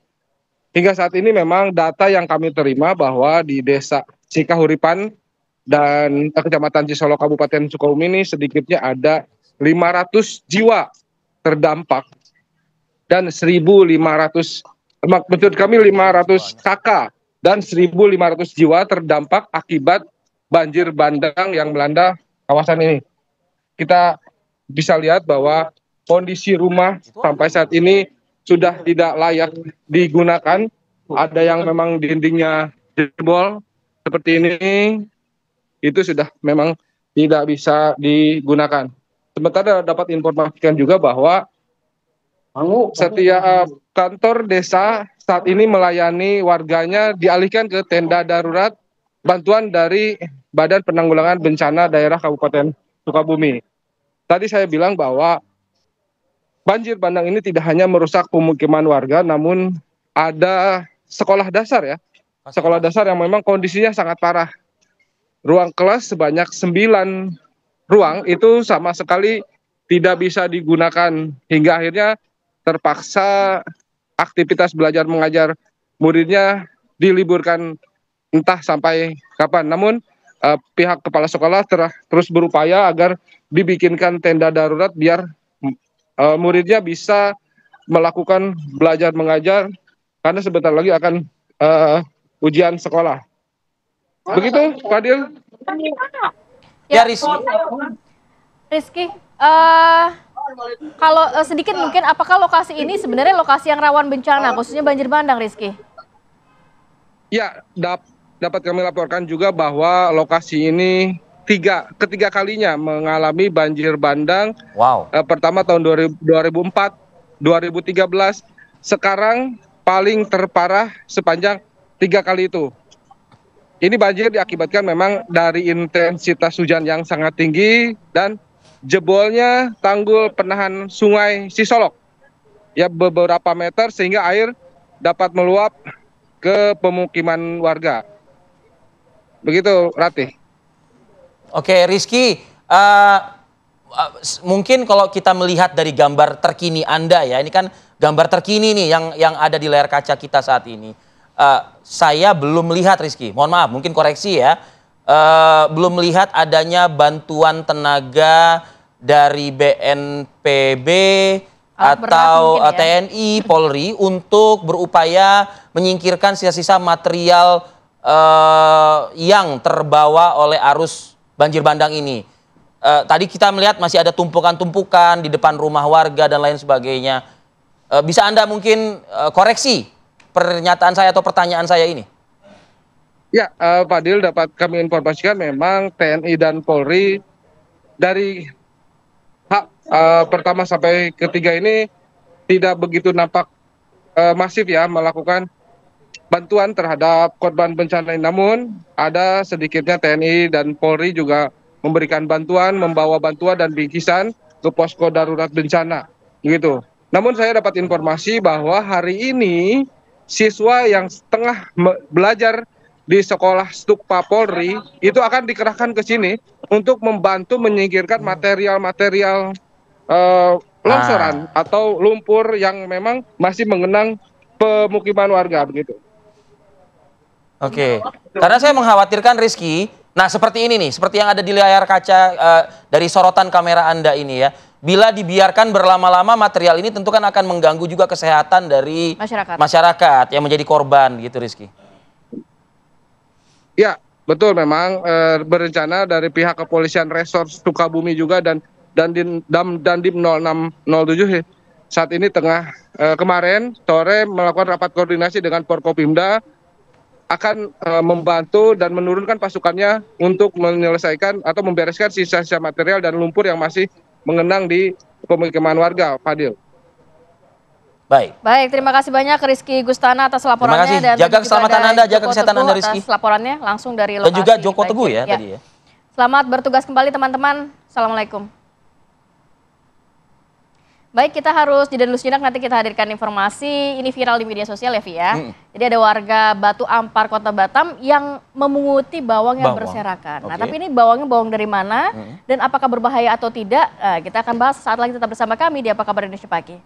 Hingga saat ini memang data yang kami terima bahwa di Desa Cikahuripan dan Kecamatan Cisolo Kabupaten Sukabumi ini sedikitnya ada 500 jiwa terdampak dan 1.500, menurut kami 500 kakak dan 1.500 jiwa terdampak akibat banjir bandang yang melanda kawasan ini. Kita bisa lihat bahwa kondisi rumah sampai saat ini sudah tidak layak digunakan. Ada yang memang dindingnya jebol seperti ini, itu sudah memang tidak bisa digunakan. Sementara dapat informasikan juga bahwa setiap kantor desa saat ini melayani warganya dialihkan ke tenda darurat bantuan dari Badan Penanggulangan Bencana Daerah Kabupaten Sukabumi. Tadi saya bilang bahwa banjir bandang ini tidak hanya merusak pemukiman warga, namun ada sekolah dasar ya. Sekolah dasar yang memang kondisinya sangat parah. Ruang kelas sebanyak 9 ruang itu sama sekali tidak bisa digunakan, hingga akhirnya terpaksa aktivitas belajar mengajar muridnya diliburkan entah sampai kapan. Namun pihak kepala sekolah terus berupaya agar dibikinkan tenda darurat biar muridnya bisa melakukan belajar mengajar, karena sebentar lagi akan ujian sekolah. Begitu, Fadil. Ya, Rizky, kalau sedikit mungkin, apakah lokasi ini sebenarnya lokasi yang rawan bencana, khususnya banjir bandang, Rizky? Ya, dapat kami laporkan juga bahwa lokasi ini ketiga kalinya mengalami banjir bandang. Wow. Pertama tahun 2004, 2013, sekarang paling terparah sepanjang 3 kali itu. Ini banjir diakibatkan memang dari intensitas hujan yang sangat tinggi dan jebolnya tanggul penahan sungai Sisolok ya beberapa meter, sehingga air dapat meluap ke pemukiman warga. Begitu, Ratih. Oke, Rizky, mungkin kalau kita melihat dari gambar terkini Anda ya, ini kan gambar terkini nih yang ada di layar kaca kita saat ini. Saya belum melihat, Rizky, mohon maaf, mungkin koreksi ya, belum melihat adanya bantuan tenaga dari BNPB atau TNI, Polri untuk berupaya menyingkirkan sisa-sisa material yang terbawa oleh arus banjir bandang ini. Tadi kita melihat masih ada tumpukan-tumpukan di depan rumah warga dan lain sebagainya. Bisa Anda mungkin koreksi pernyataan saya atau pertanyaan saya ini? Ya, Fadil, dapat kami informasikan memang TNI dan Polri dari pertama sampai ketiga ini tidak begitu nampak masif ya melakukan bantuan terhadap korban bencana ini. Namun ada sedikitnya TNI dan Polri juga memberikan bantuan, membawa bantuan dan bingkisan ke posko darurat bencana, gitu. Namun saya dapat informasi bahwa hari ini siswa yang tengah belajar di sekolah Stukpa Polri itu akan dikerahkan ke sini untuk membantu menyingkirkan material-material longsoran atau lumpur yang memang masih mengenang pemukiman warga, begitu. Oke, karena saya mengkhawatirkan, Rizky, nah seperti ini nih, seperti yang ada di layar kaca dari sorotan kamera Anda ini ya. Bila dibiarkan berlama-lama, material ini tentu kan akan mengganggu juga kesehatan dari masyarakat yang menjadi korban, gitu, Rizky. Ya, betul, memang berencana dari pihak kepolisian Resort Sukabumi juga dan Dandim 0607 saat ini tengah kemarin sore melakukan rapat koordinasi dengan Forkopimda, akan membantu dan menurunkan pasukannya untuk menyelesaikan atau membereskan sisa-sisa material dan lumpur yang masih mengenang di pemukiman warga, Fadil. Baik, terima kasih banyak Rizky Gustana atas laporannya. Dan jaga keselamatan Anda, jaga kesehatan Anda, Rizky. Atas laporannya langsung dari lokasi. Dan juga Joko Teguh ya tadi ya. Selamat bertugas kembali teman-teman. Assalamualaikum. Baik, kita harus jeda dulu sejenak, nanti kita hadirkan informasi. Ini viral di media sosial ya, Vi ya. Jadi ada warga Batu Ampar, Kota Batam yang memunguti bawang yang berserakan. Nah, tapi ini bawangnya bawang dari mana dan apakah berbahaya atau tidak? Kita akan bahas saat lagi, tetap bersama kami di Apa Kabar Indonesia Pagi.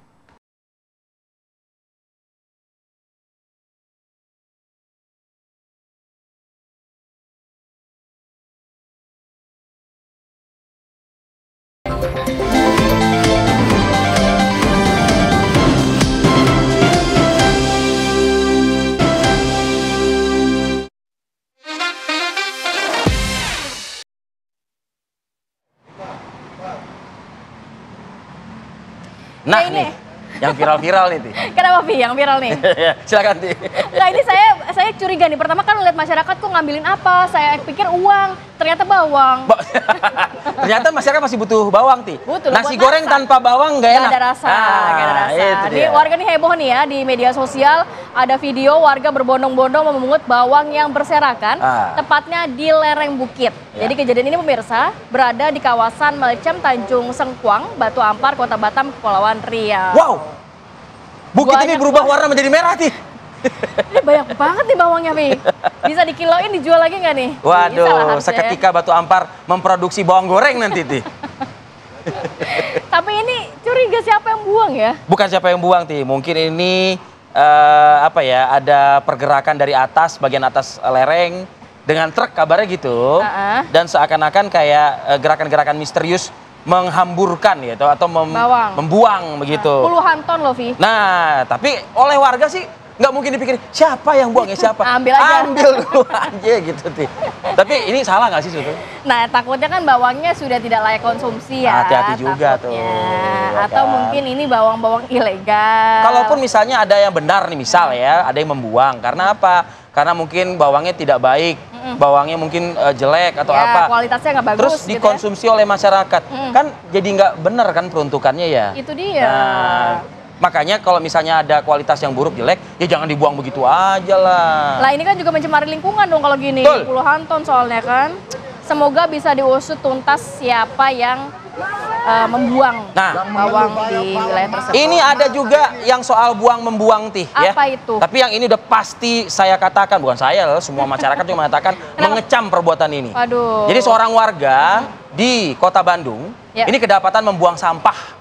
Nah nih, yang viral-viral nih. Kenapa, Vi, yang viral nih? Silakan, Ti. Nah, ini saya curiga nih. Pertama kan lihat masyarakat kok ngambilin apa? Saya pikir uang, ternyata bawang. Ternyata masyarakat masih butuh bawang, Ti. Butuh, nasi goreng tanpa bawang nggak enak. Nggak ada rasa, nggak ada rasa. Ini warga nih heboh nih ya di media sosial. Ada video warga berbondong-bondong memungut bawang yang berserakan, tepatnya di lereng bukit. Jadi kejadian ini pemirsa berada di kawasan Melecem, Tanjung Sengkuang, Batu Ampar, Kota Batam, Kepulauan Riau. Wow, bukit ini berubah warna menjadi merah, Ti. Ini banyak banget nih bawangnya, Vi. Bisa dikiloin, dijual lagi nggak nih? Waduh, seketika Batu Ampar memproduksi bawang goreng nanti, Ti. Tapi ini curiga siapa yang buang ya? Bukan siapa yang buang, Ti. Mungkin ini ada pergerakan dari atas, bagian atas lereng dengan truk kabarnya gitu. Dan seakan-akan kayak gerakan-gerakan misterius menghamburkan gitu atau membuang begitu. Puluhan ton loh, Vi. Nah, tapi oleh warga sih nggak mungkin dipikir siapa yang buang ya siapa. Ambil aja. Ambil dulu aja gitu, Ti. Tapi ini salah nggak sih sebetulnya? Nah, takutnya kan bawangnya sudah tidak layak konsumsi ya. Hati-hati juga tuh. Atau mungkin ini bawang-bawang ilegal. Kalaupun misalnya ada yang benar nih, misal ya, ada yang membuang. Karena apa? Karena mungkin bawangnya tidak baik, bawangnya mungkin jelek atau apa. Kualitasnya nggak bagus. Terus dikonsumsi oleh masyarakat. Kan jadi nggak benar kan peruntukannya ya. Itu dia. Nah, makanya kalau misalnya ada kualitas yang buruk, jelek, ya jangan dibuang begitu aja lah. Lah ini kan juga mencemari lingkungan dong kalau gini. Betul. Puluhan ton soalnya kan. Semoga bisa diusut tuntas siapa yang membuang bawang di wilayah tersebut. Ini ada juga yang soal buang-membuang, Ti. Apa itu? Tapi yang ini udah pasti saya katakan, bukan saya, semua masyarakat juga mengatakan mengecam perbuatan ini. Aduh. Jadi seorang warga di Kota Bandung, ini kedapatan membuang sampah.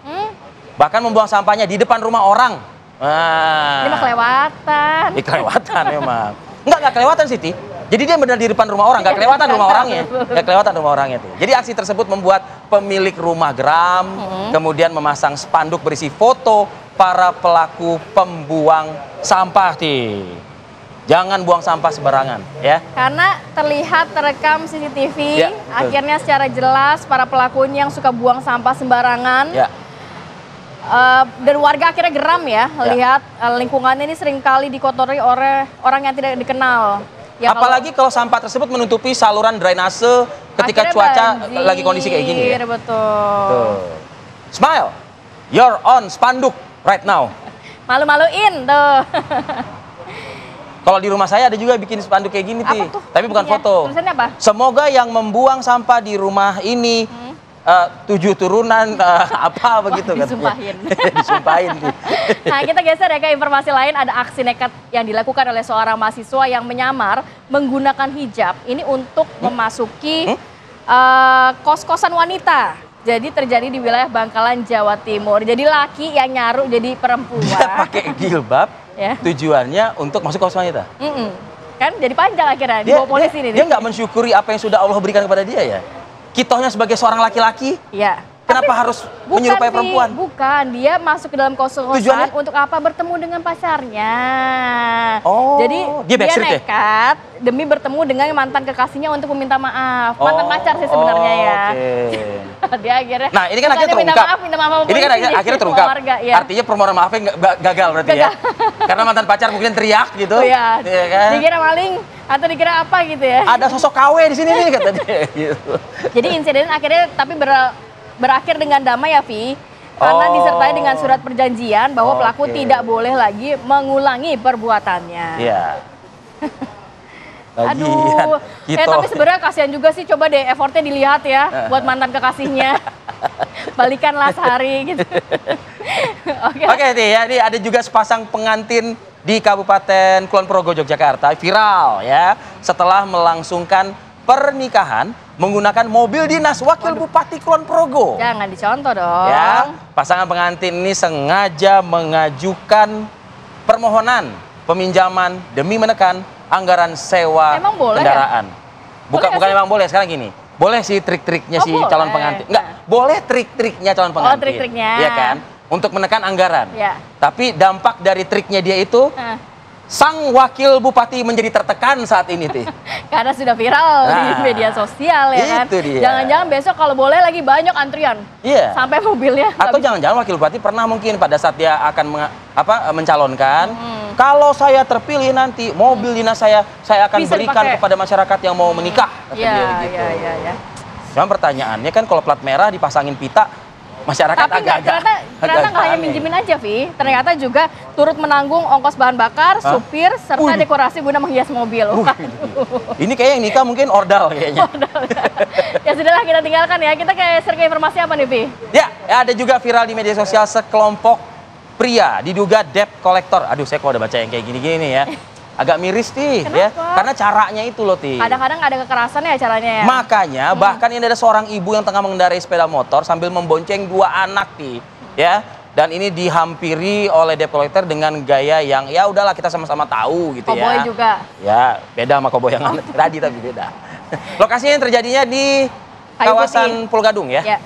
Bahkan membuang sampahnya di depan rumah orang. Ini mah kelewatan. Ini kelewatan memang. Enggak kelewatan sih, Ti. Jadi dia benar di depan rumah orang, nggak kelewatan rumah orangnya. Nggak kelewatan rumah orangnya, Ti. Jadi aksi tersebut membuat pemilik rumah geram, kemudian memasang spanduk berisi foto para pelaku pembuang sampah, Ti. Jangan buang sampah sembarangan, ya. Karena terlihat terekam CCTV, akhirnya secara jelas para pelakunya yang suka buang sampah sembarangan. Dan warga akhirnya geram ya, lihat lingkungannya ini seringkali dikotori oleh orang yang tidak dikenal. Ya, apalagi kalau sampah tersebut menutupi saluran drainase ketika cuaca lagi kondisi kayak gini. Ya? Betul. Smile, you're on spanduk right now. Malu-maluin tuh. Kalau di rumah saya ada juga bikin spanduk kayak gini, Ti. Tapi bukan foto. Tulisannya apa? Semoga yang membuang sampah di rumah ini 7 turunan apa begitu kan? Disumpahin. Disumpahin. Nah, kita geser ya ke informasi lain. Ada aksi nekat yang dilakukan oleh seorang mahasiswa yang menyamar menggunakan hijab ini untuk memasuki kos-kosan wanita. Jadi terjadi di wilayah Bangkalan, Jawa Timur. Jadi laki yang nyaru jadi perempuan. Dia pakai jilbab, tujuannya untuk masuk kos wanita. Kan jadi panjang akhirnya, dibawa polisi nih. Dia nggak mensyukuri apa yang sudah Allah berikan kepada dia ya. Kitohnya sebagai seorang laki-laki, kenapa harus menyerupai perempuan? Bukan, dia masuk ke dalam kos-kosan untuk apa? Bertemu dengan pacarnya. Jadi dia nekat demi bertemu dengan mantan kekasihnya untuk meminta maaf. Mantan pacar sih sebenarnya ya. Dia akhirnya. Nah ini kan akhirnya terungkap. Minta maaf ini kan akhirnya terungkap. Artinya permohonan maafnya gagal berarti ya. Karena mantan pacar mungkin teriak gitu. Iya kan? Dikira maling atau dikira apa gitu ya. Ada sosok KW di sini nih kata dia. Gitu. Jadi insiden akhirnya tapi berakhir dengan damai ya, Vi. Karena disertai dengan surat perjanjian bahwa pelaku tidak boleh lagi mengulangi perbuatannya. Iya. Aduh, tapi sebenarnya kasihan juga sih, coba deh effortnya dilihat ya buat mantan kekasihnya. Balikanlah sehari gitu. Oke, nih ya, ini ada juga sepasang pengantin di Kabupaten Kulon Progo, Yogyakarta, viral ya, setelah melangsungkan pernikahan menggunakan mobil dinas Wakil Bupati Kulon Progo. Jangan dicontoh dong. Ya, pasangan pengantin ini sengaja mengajukan permohonan peminjaman demi menekan anggaran sewa kendaraan. Bukan emang boleh, sekarang gini. Boleh sih trik-triknya si calon pengantin. Enggak, boleh trik-triknya calon pengantin. Oh, trik-triknya. Iya kan? Untuk menekan anggaran. Ya. Tapi dampak dari triknya dia itu sang wakil bupati menjadi tertekan saat ini, Tih. Karena sudah viral di media sosial ya kan. Jangan-jangan besok kalau boleh lagi banyak antrian. Iya. Sampai mobilnya. Atau jangan-jangan wakil bupati pernah mungkin pada saat dia akan mencalonkan, kalau saya terpilih nanti mobil dinas saya akan Bisa berikan dipakai kepada masyarakat yang mau menikah. Iya, gitu. iya. Cuma pertanyaannya kan kalau plat merah dipasangin pita, masyarakat tapi ternyata nggak hanya minjemin aja, Vi. Ternyata juga turut menanggung ongkos bahan bakar, supir, serta dekorasi guna menghias mobil. Ini kayak yang nikah mungkin ordal kayaknya. Ya sudahlah, kita tinggalkan ya. Kita ke informasi apa nih, Vi? Ya, ada juga viral di media sosial sekelompok pria diduga debt collector. Aduh, saya kalau udah baca yang kayak gini-gini ya, agak miris, Ti. Ya, karena caranya itu loh, Ti. Kadang-kadang ada kekerasan ya caranya ya. Makanya bahkan ini ada seorang ibu yang tengah mengendarai sepeda motor sambil membonceng 2 anak, Ti. Ya, dan ini dihampiri oleh debt collector dengan gaya yang ya udahlah kita sama-sama tahu gitu ya. Koboi juga. Ya, beda sama koboi yang tadi tapi beda. Lokasinya yang terjadinya di kawasan Pulau Gadung ya.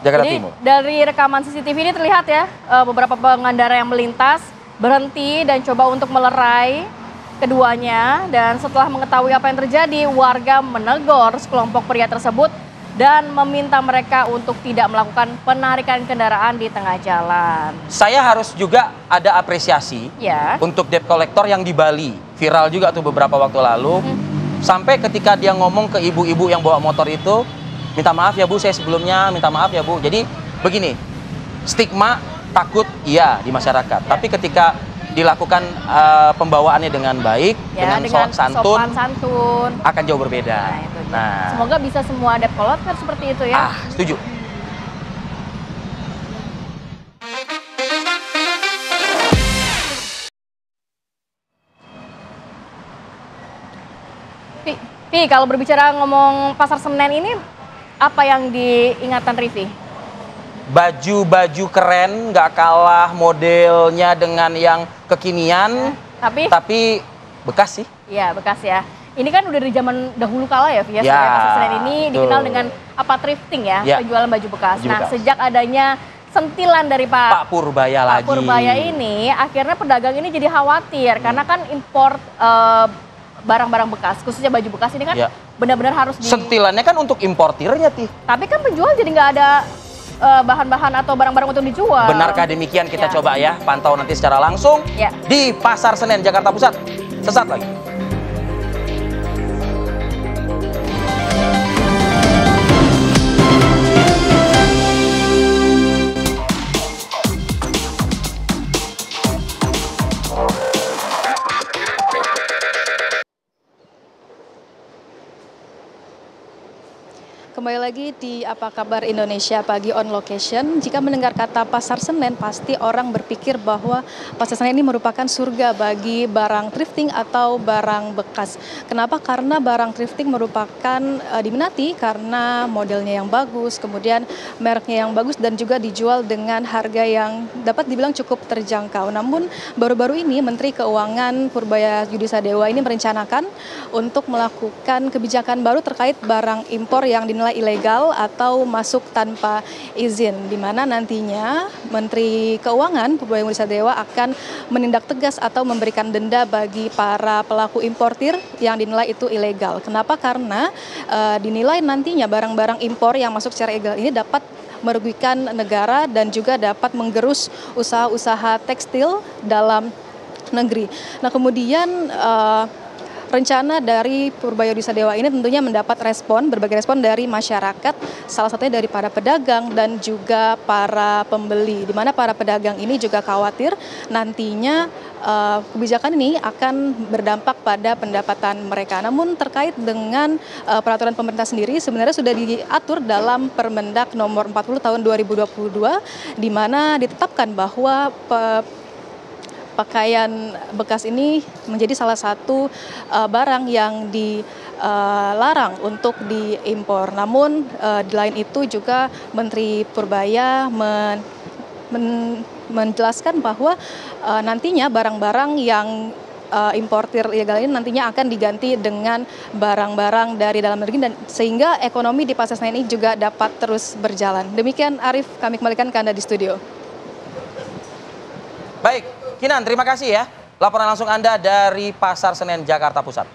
Jakarta Timur. Dari rekaman CCTV ini terlihat ya, beberapa pengendara yang melintas berhenti dan coba untuk melerai keduanya, dan setelah mengetahui apa yang terjadi, warga menegur sekelompok pria tersebut dan meminta mereka untuk tidak melakukan penarikan kendaraan di tengah jalan. Saya harus juga ada apresiasi untuk debt collector yang di Bali. Viral juga tuh beberapa waktu lalu. Sampai ketika dia ngomong ke ibu-ibu yang bawa motor itu, minta maaf ya Bu, saya sebelumnya minta maaf ya Bu. Jadi begini, stigma takut iya di masyarakat. Tapi ketika dilakukan pembawaannya dengan baik, dengan sopan santun, akan jauh berbeda. Nah, semoga bisa semua debt collector seperti itu ya. Setuju. Pi, kalau berbicara ngomong Pasar Senen ini, apa yang diingatan Rivi? Baju-baju keren, nggak kalah modelnya dengan yang kekinian, tapi bekas sih. Iya, bekas ya. Ini kan udah dari zaman dahulu kala ya, Via. Pasar Senen ini dikenal dengan thrifting ya, penjualan baju bekas. Sejak adanya sentilan dari Pak Purbaya Purbaya ini, akhirnya pedagang ini jadi khawatir karena kan impor barang-barang bekas, khususnya baju bekas ini kan benar-benar harus sentilannya kan untuk importirnya, Ti. Tapi kan penjual jadi nggak ada bahan-bahan atau barang-barang untuk dijual. Benarkah demikian? Kita coba ya pantau nanti secara langsung di Pasar Senen Jakarta Pusat. Sesaat lagi. Kembali lagi di Apa Kabar Indonesia Pagi on Location. Jika mendengar kata Pasar Senen, pasti orang berpikir bahwa Pasar Senen ini merupakan surga bagi barang thrifting atau barang bekas. Kenapa? Karena barang thrifting merupakan diminati karena modelnya yang bagus, kemudian mereknya yang bagus, dan juga dijual dengan harga yang dapat dibilang cukup terjangkau. Namun baru-baru ini Menteri Keuangan Purbaya Yudisadewa ini merencanakan untuk melakukan kebijakan baru terkait barang impor yang dinilai ilegal atau masuk tanpa izin, di mana nantinya Menteri Keuangan Purbaya Yudisadewa akan menindak tegas atau memberikan denda bagi para pelaku importir yang dinilai itu ilegal. Kenapa? Karena dinilai nantinya barang-barang impor yang masuk secara ilegal ini dapat merugikan negara dan juga dapat menggerus usaha-usaha tekstil dalam negeri. Nah, kemudian rencana dari Purbayo Disa Dewa ini tentunya mendapat berbagai respon dari masyarakat, salah satunya dari para pedagang dan juga para pembeli, di mana para pedagang ini juga khawatir nantinya kebijakan ini akan berdampak pada pendapatan mereka. Namun terkait dengan peraturan pemerintah sendiri sebenarnya sudah diatur dalam Permendak nomor 40 tahun 2022, di mana ditetapkan bahwa pakaian bekas ini menjadi salah satu barang yang dilarang untuk diimpor. Namun di lain itu juga Menteri Purbaya menjelaskan bahwa nantinya barang-barang yang importir ilegal ini nantinya akan diganti dengan barang-barang dari dalam negeri, dan sehingga ekonomi di Pasar Senen ini juga dapat terus berjalan. Demikian Arif, kami kembalikan ke Anda di studio. Baik, Kinan, terima kasih ya. Laporan langsung Anda dari Pasar Senen, Jakarta Pusat.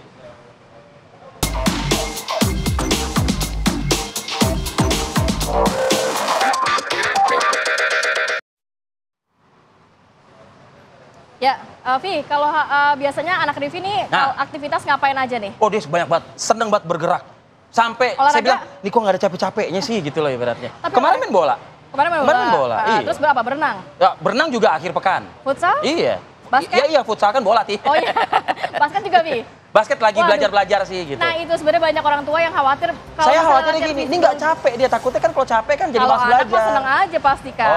Ya, Vi, kalau biasanya anak Rivi nih aktivitas ngapain aja nih? Oh, dia banyak banget, seneng banget bergerak. Sampai olahraga? Saya bilang, nih kok nggak ada capek-capeknya sih gitu loh ibaratnya. Kemarin main bola. Kemarin main bola. Iya. Terus berapa? Berenang? Ya, berenang juga akhir pekan. Futsal? Iya. Basket? Iya, futsal kan bola, Ti. Oh iya, basket juga, Vi? Basket lagi belajar-belajar sih gitu. Nah itu sebenarnya banyak orang tua yang khawatir. Kalau saya khawatirnya gini, ini nggak capek dia, takutnya kan kalau capek kan jadi malas belajar. Kalau anak seneng aja pasti kan.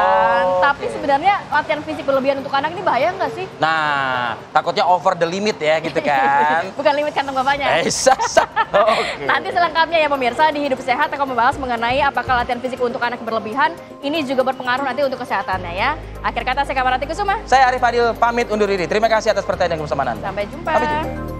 Tapi sebenarnya latihan fisik berlebihan untuk anak ini bahaya nggak sih? Nah, takutnya over the limit ya gitu kan. Bukan limit kantong bapaknya. Okay. Nanti selengkapnya ya pemirsa di Hidup Sehat akan membahas mengenai apakah latihan fisik untuk anak berlebihan ini juga berpengaruh nanti untuk kesehatannya ya. Akhir kata saya Kamarati Kusuma. Saya Arif Fadil pamit undur diri. Terima kasih atas perhatian dan kebersamaan Anda. Sampai jumpa. Sampai jumpa.